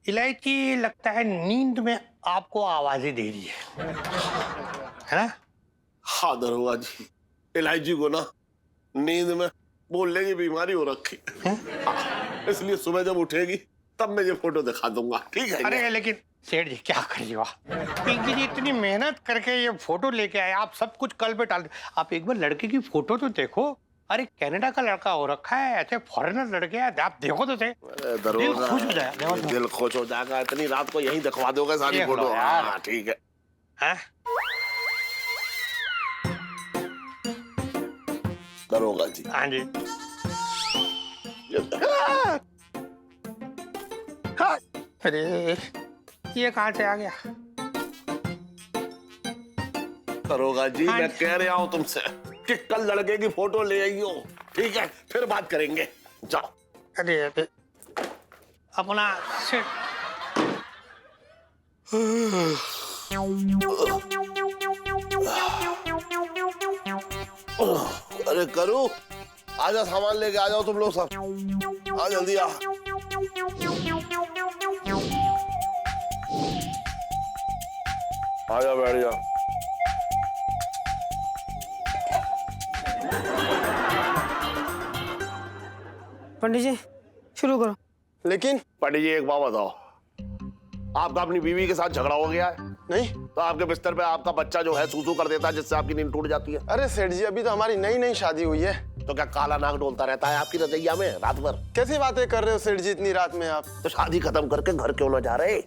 इलायची लगता है नींद में आपको आवाजें दे रही है ना? हाँ दरोगा जी, इलायची को ना नींद में बोलने की बीमारी हो रखी है। हाँ, इसलिए सुबह जब उठेगी तब मैं ये फोटो दिखा दूंगा, ठीक है? अरे लेकिन सेठ जी क्या करिए, वाह पिंकी जी इतनी मेहनत करके ये फोटो लेके आए, आप सब कुछ कल पे डाल दे। आप एक बार लड़के की फोटो तो देखो। अरे कनाडा का लड़का हो रखा है, ऐसे फॉरेनर लड़के हैं, आप देखो तो सही। दिल खुश हो जाएगा, दिल खुश हो जाएगा। इतनी रात को यहीं दिखवा दोगे सारी देख लो फोटो? यार। हाँ ठीक है। हैं? दरोगा जी, हाँ जी। अरे ये कहाँ से आ गया? दरोगा जी, हाँ मैं जी। कह रहा हूँ तुमसे कि कल लड़के की फोटो ले आई हो, ठीक है? फिर बात करेंगे, जाओ। अरे अपना सेठ अरे करो, आजा सामान लेके आ जाओ तुम लोग सब। आ जल्दी आ। आजा, बैठ जा। पंडित जी शुरू करो। लेकिन पंडित जी एक बात बताओ, आपका अपनी बीवी के साथ झगड़ा हो गया है? नहीं। तो आपके बिस्तर पे आपका बच्चा जो है सूसू कर देता है, जिससे आपकी नींद टूट जाती है? अरे सेठ जी, अभी तो हमारी नई नई शादी हुई है। तो क्या काला नाग डोलता रहता है आपकी रजैया में रात भर? कैसी बातें कर रहे हो सेठ जी इतनी रात में आप? तो शादी खत्म करके घर क्यों ना जा रहे?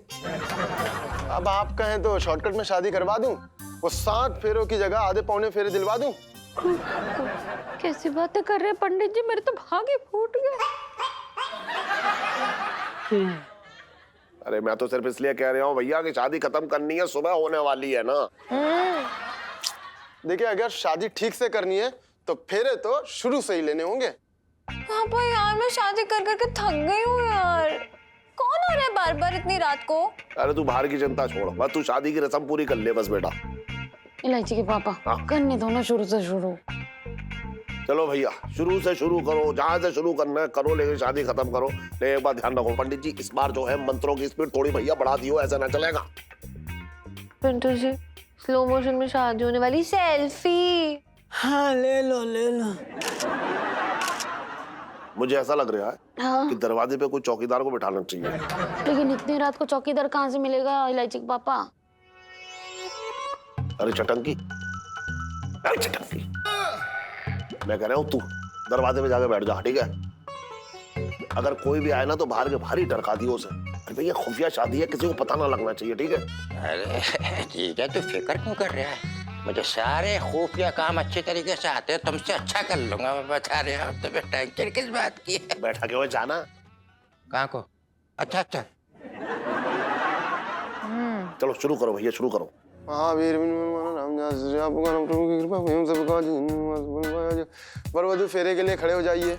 अब आप कहें तो शॉर्टकट में शादी करवा दूं, वो 7 फेरों की जगह आधे पौने फेरे दिलवा दूं। कैसी बातें कर रहे हैं पंडित जी, मेरे तो भाग ही फूट गए। अरे मैं तो सिर्फ इसलिए कह रहा हूँ भैया कि शादी खत्म करनी है, सुबह होने वाली है ना। देखिए, अगर शादी ठीक से करनी है तो फेरे तो शुरू से ही लेने होंगे। पापा यार, मैं शादी कर करके थक गई हूँ यार। कौन आ रहा है बार बार इतनी रात को? अरे तू बाहर की चिंता छोड़, बस तू शादी की रस्म पूरी कर ले बस बेटा। इलायची के पापा, हाँ। करने दो ना शुरू से शुरू। चलो भैया, शुरू से शुरू करो, जहां से शुरू करना है करो, लेकिन शादी खत्म करो। लेकिन एक बात ध्यान रखो पंडित जी, इस बार जो है मंत्रों की स्पीड थोड़ी भैया बढ़ा दियो, ऐसा ना चलेगा। पिंटू जी, स्लो मोशन में शादी होने वाली, सेल्फी। हाँ ले लो ले लो। मुझे ऐसा लग रहा है हाँ। कि दरवाजे पे कोई चौकीदार को बिठाना चाहिए। लेकिन इतनी रात को चौकीदार कहाँ से मिलेगा इलायची के पापा? अरे चटंकी, अरे चटंकी, मैं कह रहा हूँ तू दरवाजे पे जाके बैठ जा, ठीक है? अगर कोई भी आए ना तो बाहर के बाहर ही डरका दियो उसे। अरे भैया खुफिया शादी है, किसी को पता ना लगना चाहिए, ठीक है? अरे ठीक है, तू फिक्र क्यों कर रहा है? मुझे सारे खुफिया काम अच्छे तरीके से आते हैं, तुमसे अच्छा कर लूंगा, मैं बता रहा हूँ। तुम्हें टेंशन किस बात की है? बैठा के वो जाना। कहाँ को? अच्छा अच्छा। चलो शुरू करो भैया, शुरू करो। महावीर वरवधु फेरे के लिए खड़े हो जाइए।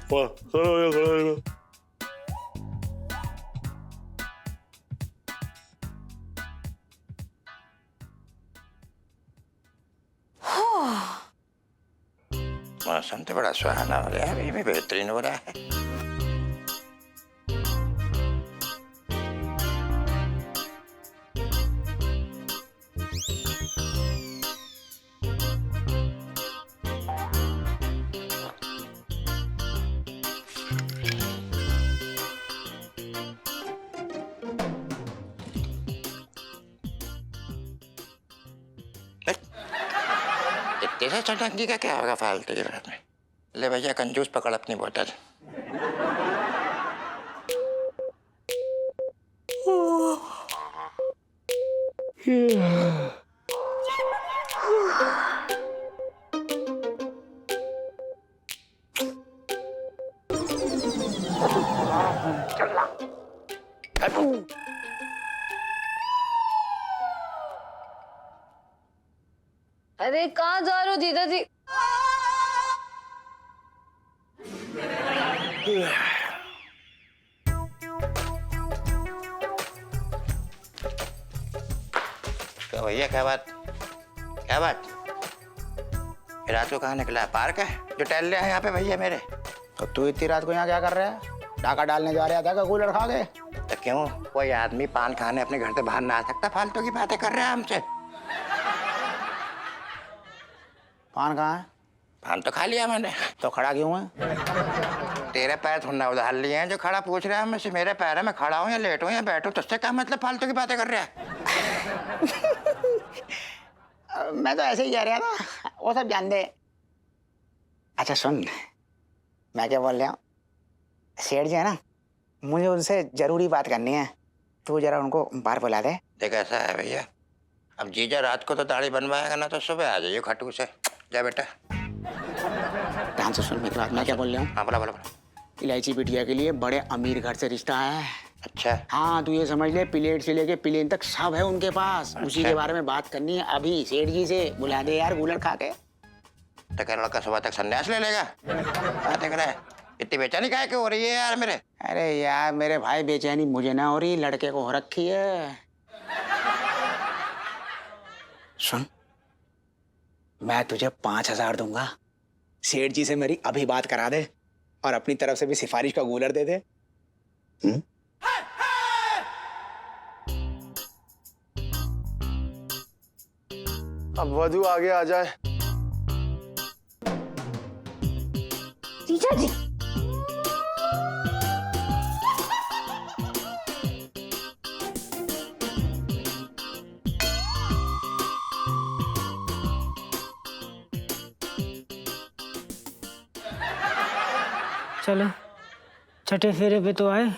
मौसम तो बड़ा सुहाना हो रहा है, अभी भी बेहतरीन हो रहा है। तेरा चटंगी का क्या होगा फालतू की बात में? ले भैया कंजूस पकड़ अपनी बोतल। अरे कहाँ जा रहे हो जीजा जी? तो भैया क्या बात, क्या बात? रात को कहाँ निकला है? पार्क है जो टहल रहा है यहाँ पे भैया मेरे? तो तू इतनी रात को यहाँ क्या कर रहा है? डाका डालने जा रहा था का कूलर खा के? तो क्यों कोई आदमी पान खाने अपने घर से बाहर ना आ सकता? फालतू की बातें कर रहे हैं हमसे। पान कहाँ है? पान तो खा लिया मैंने। तो खड़ा क्यों है? तेरे पैर थोड़ा उधार लिए हैं जो खड़ा पूछ रहा है मुझसे। मेरे पैर है, मैं खड़ा हूँ या लेट हूँ या बैठूँ, तुझसे क्या मतलब फालतू की बातें कर रहा है? मैं तो ऐसे ही कह रहा था, वो सब जान दे। अच्छा सुन, मैं क्या बोल रहा हूँ, सेठ जी है ना, मुझे उनसे जरूरी बात करनी है, तू जरा उनको बाहर बुला दे। देख ऐसा है भैया, अब जीजा रात को तो दाढ़ी बनवाएगा ना, तो सुबह आ जाइए खट्टू से। जा बेटा। ध्यान से सुन मेरी बात, मैं क्या बोल रहा हूँ। हाँ बोला बोला बोला। इलायची बिटिया के लिए बड़े अमीर घर से रिश्ता आया है। अच्छा हाँ तू ये समझ ले, प्लेट से लेके प्लेन तक सब है उनके पास। उसी के बारे में बात करनी है अभी। सेठ जी से बुला दे यार, कूलर खा के। तो क्या लड़का सुबह तक संन्यास ले लेगा? क्या देख रहा है? इतनी बेचैनी काहे क्यों हो रही है यार मेरे? अरे यार मेरे भाई, बेचैनी मुझे ना हो रही, लड़के को हो रखी है। सुन, मैं तुझे 5,000 दूंगा, सेठ जी से मेरी अभी बात करा दे और अपनी तरफ से भी सिफारिश का कूलर दे दे। अब वधू आगे आ जाए। जीजा जी, चलो छठे फेरे पे तो आए,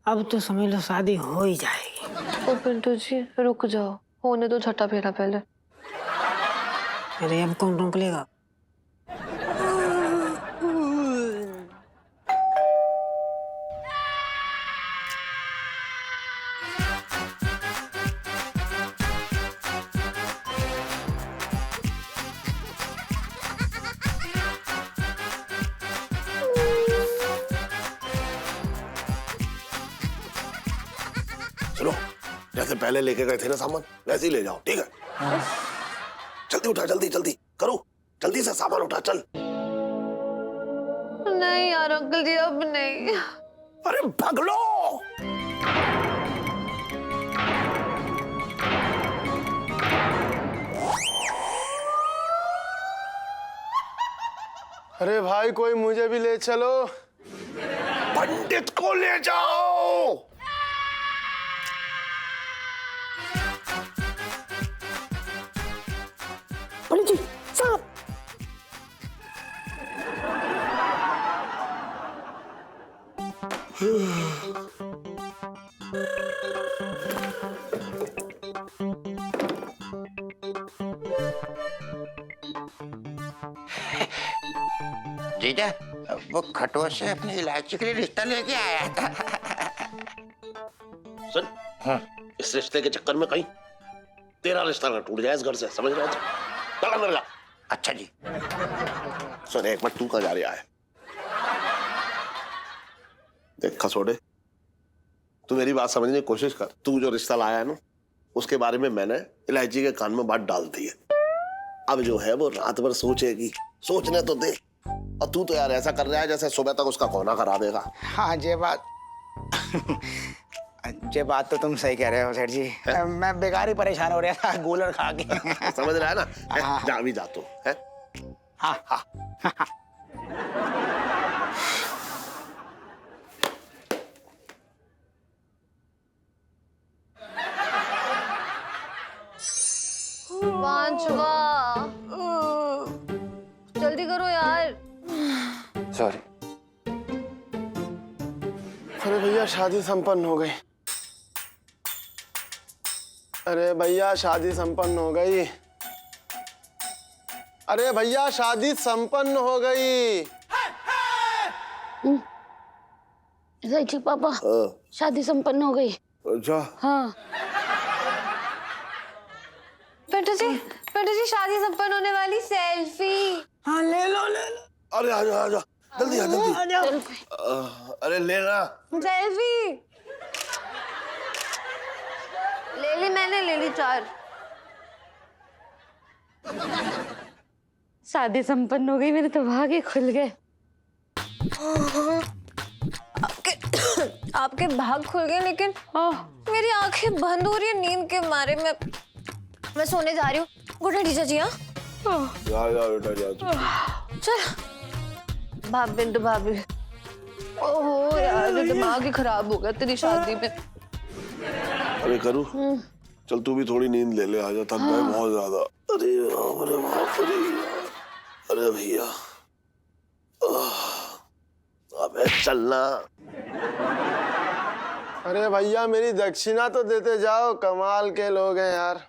अब तो समझ लो शादी हो ही जाएगी। ओ पिंटू जी रुक जाओ, होने दो छठा फेरा पहले। अरे अब कौन रोक लेगा? सुनो, जैसे पहले लेके गए थे ना सामान, वैसे ही ले जाओ, ठीक है? जल्दी उठा, जल्दी जल्दी करो, जल्दी से सामान उठा, चल। नहीं यार अंकल जी, अब नहीं। अरे भाग लो। अरे भाई कोई मुझे भी ले चलो। पंडित को ले जाओ। पंडित जी साहब, जीजा वो खटोर से अपनी इलायची के लिए रिश्ता लेके आया था। सुन, इस रिश्ते के चक्कर में कहीं तेरा रिश्ता ना टूट जाए इस घर से, समझ रहा है? चल अंदर जा। अच्छा जी। सुन एक मिनट, तू कहाँ जा रहा है? देख खसोड़े, तू मेरी बात समझने की कोशिश कर। तू जो रिश्ता लाया है ना, उसके बारे में मैंने इलायची के कान में बात डाल दी है। अब जो है वो रात भर सोचेगी, सोचने तो दे। और तू तो यार ऐसा कर रहा है जैसे सुबह तक उसका कोना करा देगा। हाँ ये बात तो तुम सही कह रहे हो सेठ जी। मैं बेकार ही परेशान हो रहा था कूलर खा के। समझ रहा है ना? हाँ। जा भी जा तू, है? हाँ हाँ। पांचवा, जल्दी करो यार। सॉरी। अरे भैया शादी संपन्न हो गई। अरे भैया शादी संपन्न हो गई। अरे भैया शादी संपन्न हो गई। जी पापा, शादी संपन्न हो गई। जा। हाँ पिंटू जी शादी संपन्न होने वाली, सेल्फी। हाँ ले लो ले लो। अरे आ जा जल्दी आ जल्दी। अरे ले ना। सेल्फी ले ली मैंने, ले ली 4। शादी संपन्न हो गई, मेरे तो भागे खुल गए। आपके भाग खुल गए, लेकिन मेरी आंखें बंद हो रही है नींद के मारे। मैं सोने जा रही हूँ। गुड नाइट जीजा जी। हाँ जा बेटा जा। चल भाभी, बिंदु भाभी। ओहो यार, दिमाग ही खराब हो गया तेरी शादी में। अरे करूँ, चल तू भी थोड़ी नींद ले ले, आजा, थक गए बहुत ज्यादा। अरे अरे बाप रे, अरे भैया अबे चलना। अरे भैया मेरी दक्षिणा तो देते जाओ, कमाल के लोग हैं यार।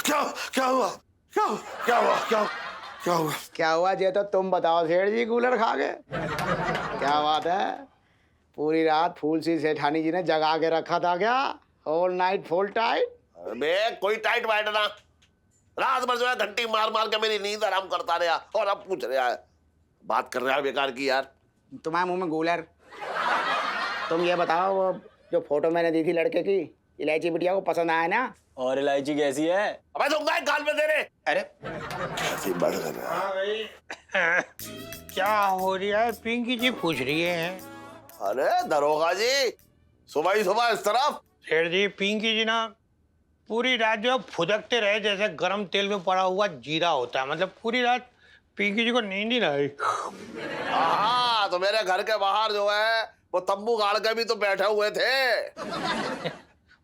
क्या क्या हुआ, क्या क्या हुआ, क्या हुआ? क्या हुआ ये तो तुम बताओ सेठ जी, कूलर खा गए? क्या बात है, पूरी रात फूल सी सेठानी जी ने जगा के रखा था क्या? All night full tight? अबे कोई टाइट वाइट ना, रात भर जो है घंटी मार मार के मेरी नींद आराम करता रहा, और अब पूछ रहा है, बात कर रहा है बेकार की यार। तुम्हारे मुंह में कूलर। तुम ये बताओ, वो जो फोटो मैंने दी थी लड़के की, इलायची बिटिया को पसंद आया ना? और इलायची कैसी है? अबे तुम गाय गाल में दे रहे। अरे कैसी बात कर रहा है? क्या हो रहा है? पिंकी जी पूछ रही है। अरे दरोगा जी, सुबह ही सुबह इस तरफ? सेठ जी, पिंकी जी ना पूरी रात जो फुदकते रहे जैसे गरम तेल में पड़ा हुआ जीरा होता है, मतलब पूरी रात पिंकी जी को नींद ही ना आई। हाँ, तो मेरे घर के बाहर जो है वो तंबू गाड़ के भी तो बैठे हुए थे।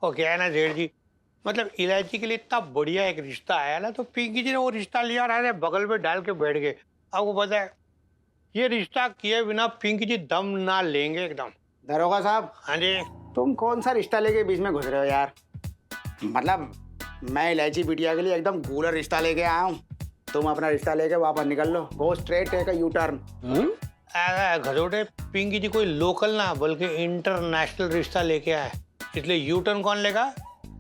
वो क्या है ना सेठ जी, मतलब इलायची के लिए इतना बढ़िया एक रिश्ता आया ना, तो पिंकी जी ने वो रिश्ता लिया, रहा बगल में डाल के बैठ गए। आपको पता है, ये रिश्ता किए बिना पिंकी जी दम ना लेंगे एकदम। दरोगा साहब। हाँ जी। तुम कौन सा रिश्ता लेके बीच में घुस रहे हो यार? मतलब मैं इलायची बिटिया के लिए एकदम कूलर रिश्ता लेके आया हूँ, तुम अपना रिश्ता लेके वापस निकल लो। Go straight, take a U turn. Gharote, Pinky ji कोई लोकल ना बल्कि इंटरनेशनल रिश्ता लेके आए, इसलिए यू टर्न कौन लेगा?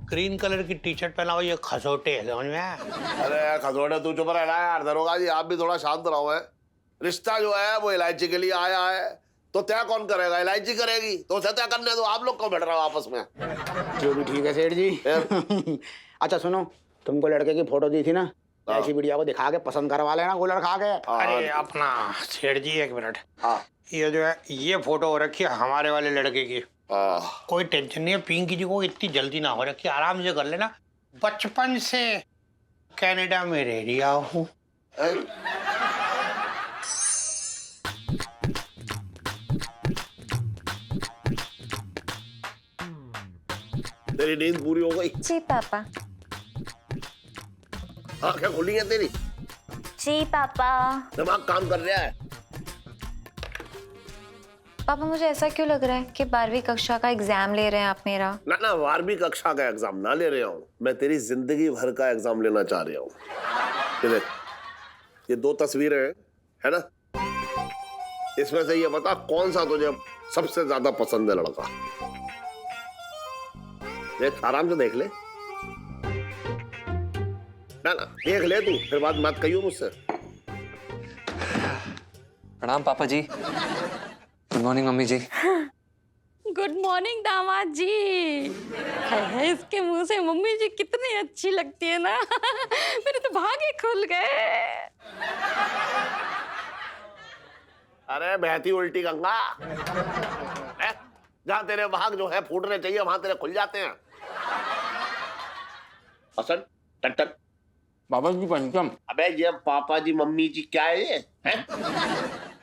ग्रीन कलर की टी शर्ट पहना हुआ ये खसोटे है, समझ में आया? अरे खसोटे तू चुप रहना यार, दरोगा जी आप भी थोड़ा शांत रहो। है रिश्ता जो है वो इलायची के लिए आया है, तो तय कौन करेगा? इलायची करेगी, तो उसे तय करने दो, आप लोग क्यों बैठ रहे हो आपस में? जो भी ठीक है सेठ जी। अच्छा सुनो, तुमको लड़के की फोटो दी थी ना, इलायची बिटिया को दिखा के पसंद करवा लेना कूलर खा के। अरे अपना सेठ जी एक मिनट, हाँ ये जो है ये फोटो हो रखी है हमारे वाले लड़के की। कोई टेंशन नहीं है, पिंकी जी को इतनी जल्दी ना हो रखी, आराम से कर लेना। बचपन से कनाडा में रह रहा हूँ। तेरी नींद पूरी हो गई? जी पापा। आंखें खुली हैं तेरी? जी पापा। दिमाग काम कर रहा है? पापा मुझे ऐसा क्यों लग रहा है कि 12वीं कक्षा का एग्जाम ले रहे हैं आप मेरा? ना ना, 12वीं कक्षा का एग्जाम ना ले रहा हूँ मैं, तेरी जिंदगी भर का एग्जाम लेना चाह रहा हूँ। ये देख, ये 2 तस्वीरें हैं, है ना? इसमें से ये बता कौन सा तुझे सबसे ज्यादा पसंद है लड़का? देख, आराम से देख ले ना, देख ले तू, फिर बात मत कहियो मुझसे। प्रणाम पापा जी। गुड मॉर्निंग मम्मी जी। गुड मॉर्निंग दामाद जी। है इसके मुंह से मम्मी जी कितनी अच्छी लगती है ना। मेरे तो भागे खुल गए। अरे बहती उल्टी गंगा, जहां तेरे भाग जो है फूटने चाहिए वहां तेरे खुल जाते हैं। हसन टन पापा जी पंचम। अबे ये पापा जी मम्मी जी क्या है ये?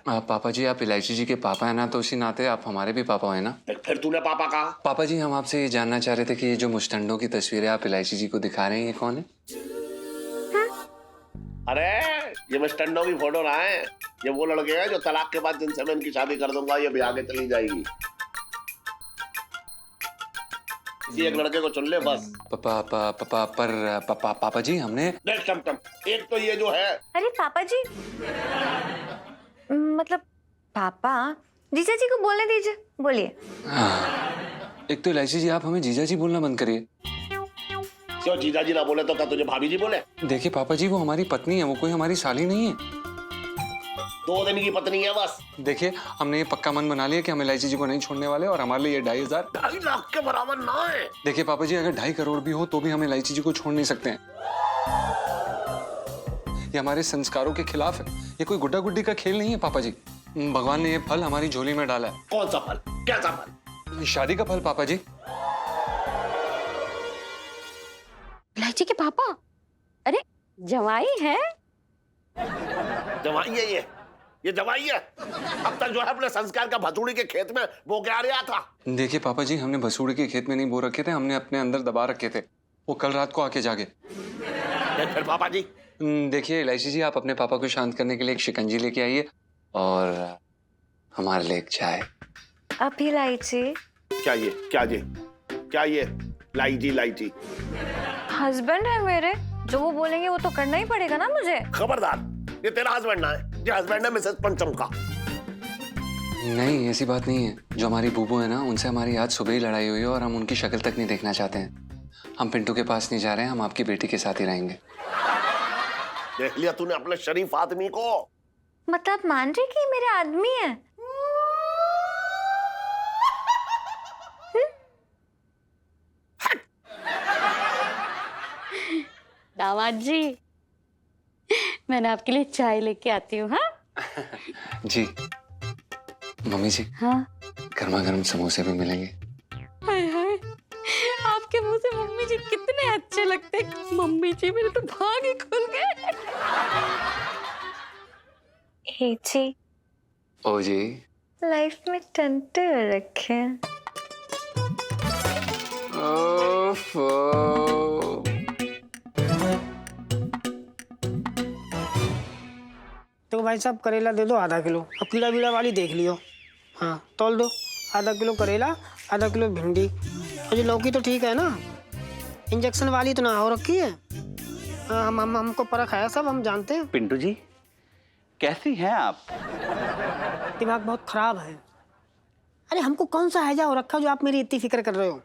पापा जी आप इलायची जी के पापा है ना, तो उसी नाते आप हमारे भी पापा है ना। फिर तूने पापा कहा? पापा जी हम आपसे ये जानना चाह रहे थे कि ये जो मुस्टंडों की तस्वीरें आप इलायची जी को दिखा रहे हैं, ये कौन है? अरे ये मुस्टंडों की फोटो ना है, ये वो लड़के हैं जो तलाक के बाद जिनसे मैं इनकी शादी कर दूंगा, ये भी आगे चली जाएगी। किसी एक लड़के को चुन ले बस। पापा जी हमने देख टम, एक तो ये जो है। अरे पापा जी, मतलब पापा जीजा जी को बोलने दीजिए, बोलिए। एक तो इलायची जी आप हमें जीजा जी बोलना बंद करिए। क्यों जीजा जी ना बोले तो क्या तुझे भाभी जी बोले? देखिए पापा जी, वो हमारी पत्नी है, वो कोई हमारी साली नहीं है। 2 दिन की पत्नी है बस। देखिए हमने ये पक्का मन बना लिया कि हम इलायची जी को नहीं छोड़ने वाले, और हमारे लिए 2,500 2.5 लाख के बराबर ना है। देखिए पापा जी, अगर 2.5 करोड़ भी हो तो भी हम इलायची जी को छोड़ नहीं सकते हैं। ये हमारे संस्कारों के खिलाफ है। ये कोई गुड्डा गुड्डी का खेल नहीं है पापा जी। भगवान ने ये फल हमारी झोली में डाला है। कौन सा फल? कैसा फल? शादी का फल पापा जी। इलायची के पापा, अरे जवाई है। जवाई है ये जवाई है। अब तक जो है अपने संस्कार का भसुड़ी के खेत में बो के आ रहा था। देखिए पापा जी, हमने भसूड़ी के खेत में नहीं बो रखे थे, हमने अपने अंदर दबा रखे थे। वो कल रात को आके जागे। फिर पापा जी? देखिए इलायची जी, आप अपने पापा को शांत करने के लिए एक शिकंजी लेके आइए, और हमारे लिए एक चाय। आप ही इलायची। क्या ये लाइची? हस्बैंड है मेरे, जो वो बोलेंगे वो तो करना ही पड़ेगा ना मुझे। खबरदार, ये तेरा हस्बैंड ना है, ये हस्बैंड है मिसेस पंचम का। नहीं, ऐसी बात नहीं है। जो हमारी बूबू है ना, उनसे हमारी आज सुबह ही लड़ाई हुई है, और हम उनकी शक्ल तक नहीं देखना चाहते हैं। हम पिंटू के पास नहीं जा रहे हैं, हम आपकी बेटी के साथ ही रहेंगे। देख लिया तूने अपने शरीफ आदमी को। मतलब मान रही कि मेरे आदमी है? दामाद जी, मैंने आपके लिए चाय लेके आती हूँ। हाँ जी मम्मी जी, हाँ। गर्मा गर्म समोसे भी मिलेंगे। हाय हाय, आपके मुंह से मम्मी जी कितने अच्छे लगते हैं। मम्मी जी मेरे तो भाग ही खुल गए। हे जी, ओ जी, लाइफ में टंटे रखे हैं। ओफो। तो भाई साहब करेला दे दो आधा किलो। अब कीड़ा बीड़ा वाली देख लियो। हाँ तौल दो। आधा किलो करेला, आधा किलो भिंडी। और जो लौकी तो ठीक है ना, इंजेक्शन वाली तो ना हो रखी है। हाँ, हमको परख है सब, हम जानते हैं। पिंटू जी कैसी हैं आप? दिमाग बहुत खराब है। अरे हमको कौन सा हैजा हो रखा जो आप मेरी इतनी फिक्र कर रहे हो?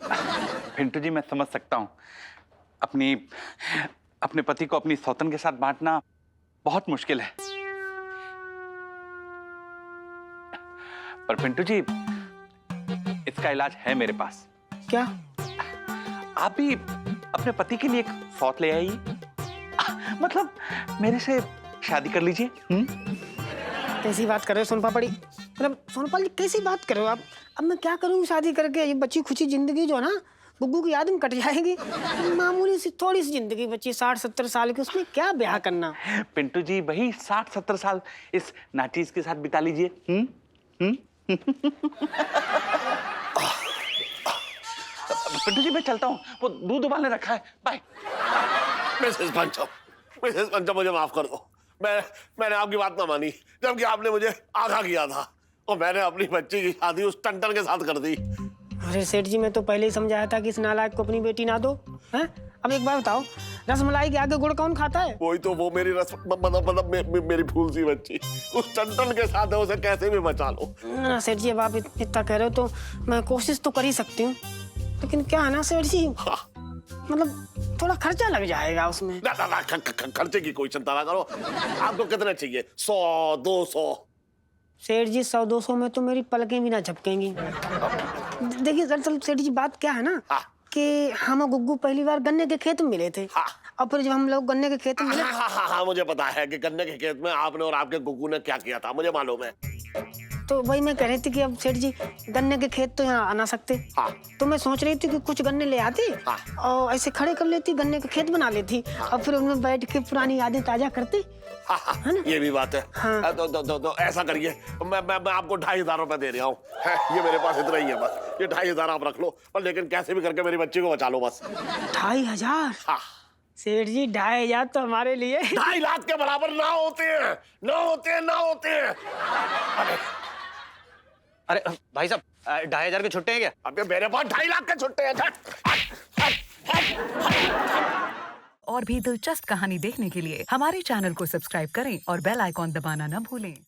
पिंटू जी मैं समझ सकता हूँ, अपने पति को अपनी सौतन के साथ बांटना बहुत मुश्किल है। पर पिंटू जी इसका इलाज है मेरे पास। क्या? आप भी अपने पति के लिए एक सौत ले आइए। मतलब मेरे से शादी कर लीजिए। कैसी बात कर रहे हो सोनपापड़ी? मतलब सोनपाल जी कैसी बात कर रहे हो आप? अब मैं क्या करूँ शादी करके? ये बच्ची खुची जिंदगी जो है ना, गुग्गू की याद में कट जाएगी। मामूली सी थोड़ी सी जिंदगी बच्ची 60-70 साल की, उसमें क्या ब्याह करना? पिंटू जी वही 60-70 साल इस नाचीज के साथ बिता लीजिए। पिंटू जी मैं चलता हूँ, वो दूध उबालने रखा है। बाय। मिसेस पंचम मुझे माफ कर दो। मैंने आपकी बात ना मानी, जबकि आपने मुझे आगाह किया था, और मैंने अपनी बच्ची की शादी उस टंटन के साथ कर दी। अरे सेठ जी, मैं तो पहले ही समझाया था कि इस नालायक को अपनी बेटी ना दो। हैं? अब एक बार बताओ, रसमलाई के आगे गुड़ कौन खाता है? वही तो, वो मेरी मेरी फूल सी बच्ची उस टंटन के साथ है, उसे कैसे भी बचा लो। ना सेठ जी, अब आप इतना कह रहे हो तो मैं कोशिश तो कर ही सकती हूँ, लेकिन क्या है ना सेठ जी, मतलब थोड़ा खर्चा लग जाएगा उसमें। ना खर्चे की कोई चिंता ना करो। आपको कितने चाहिए? 100-200? सेठ जी 100-200 में तो मेरी पलकें भी ना झपकेंगी। देखिए दरअसल सेठ जी बात क्या है ना, कि हम और गुग्गू पहली बार गन्ने के खेत में मिले थे। और फिर जब हम लोग गन्ने के खेत में मिले, हाँ, मुझे पता है कि गन्ने के खेत में आपने और आपके गुग्गू ने क्या किया था, मुझे मालूम है। तो वही मैं कह रही थी कि अब सेठ जी गन्ने के खेत तो यहाँ आना सकते। हाँ। तो मैं सोच रही थी कि कुछ गन्ने ले आती, और ऐसे खड़े कर लेती, गन्ने का खेत बना लेती, और फिर उनमें बैठ के पुरानी यादें ताजा करती। है ना? ये भी बात है। हाँ। तो ऐसा करिए, मैं आपको 2,500 रुपए दे रहा हूँ। ये मेरे पास इतना ही है बस। ये 2,500 आप रख लो, पर लेकिन कैसे भी करके मेरी बच्ची को बचा लो बस। 2,500? हाँ। सेठ जी 2,500 तो हमारे लिए 2.5 लाख के बराबर ना होते हैं। अरे भाई साहब 2,500 के छुट्टे हैं क्या? अब मेरे पास 2.5 लाख के छुट्टे हैं। और भी दिलचस्प कहानी देखने के लिए हमारे चैनल को सब्सक्राइब करें और बेल आइकॉन दबाना न भूलें।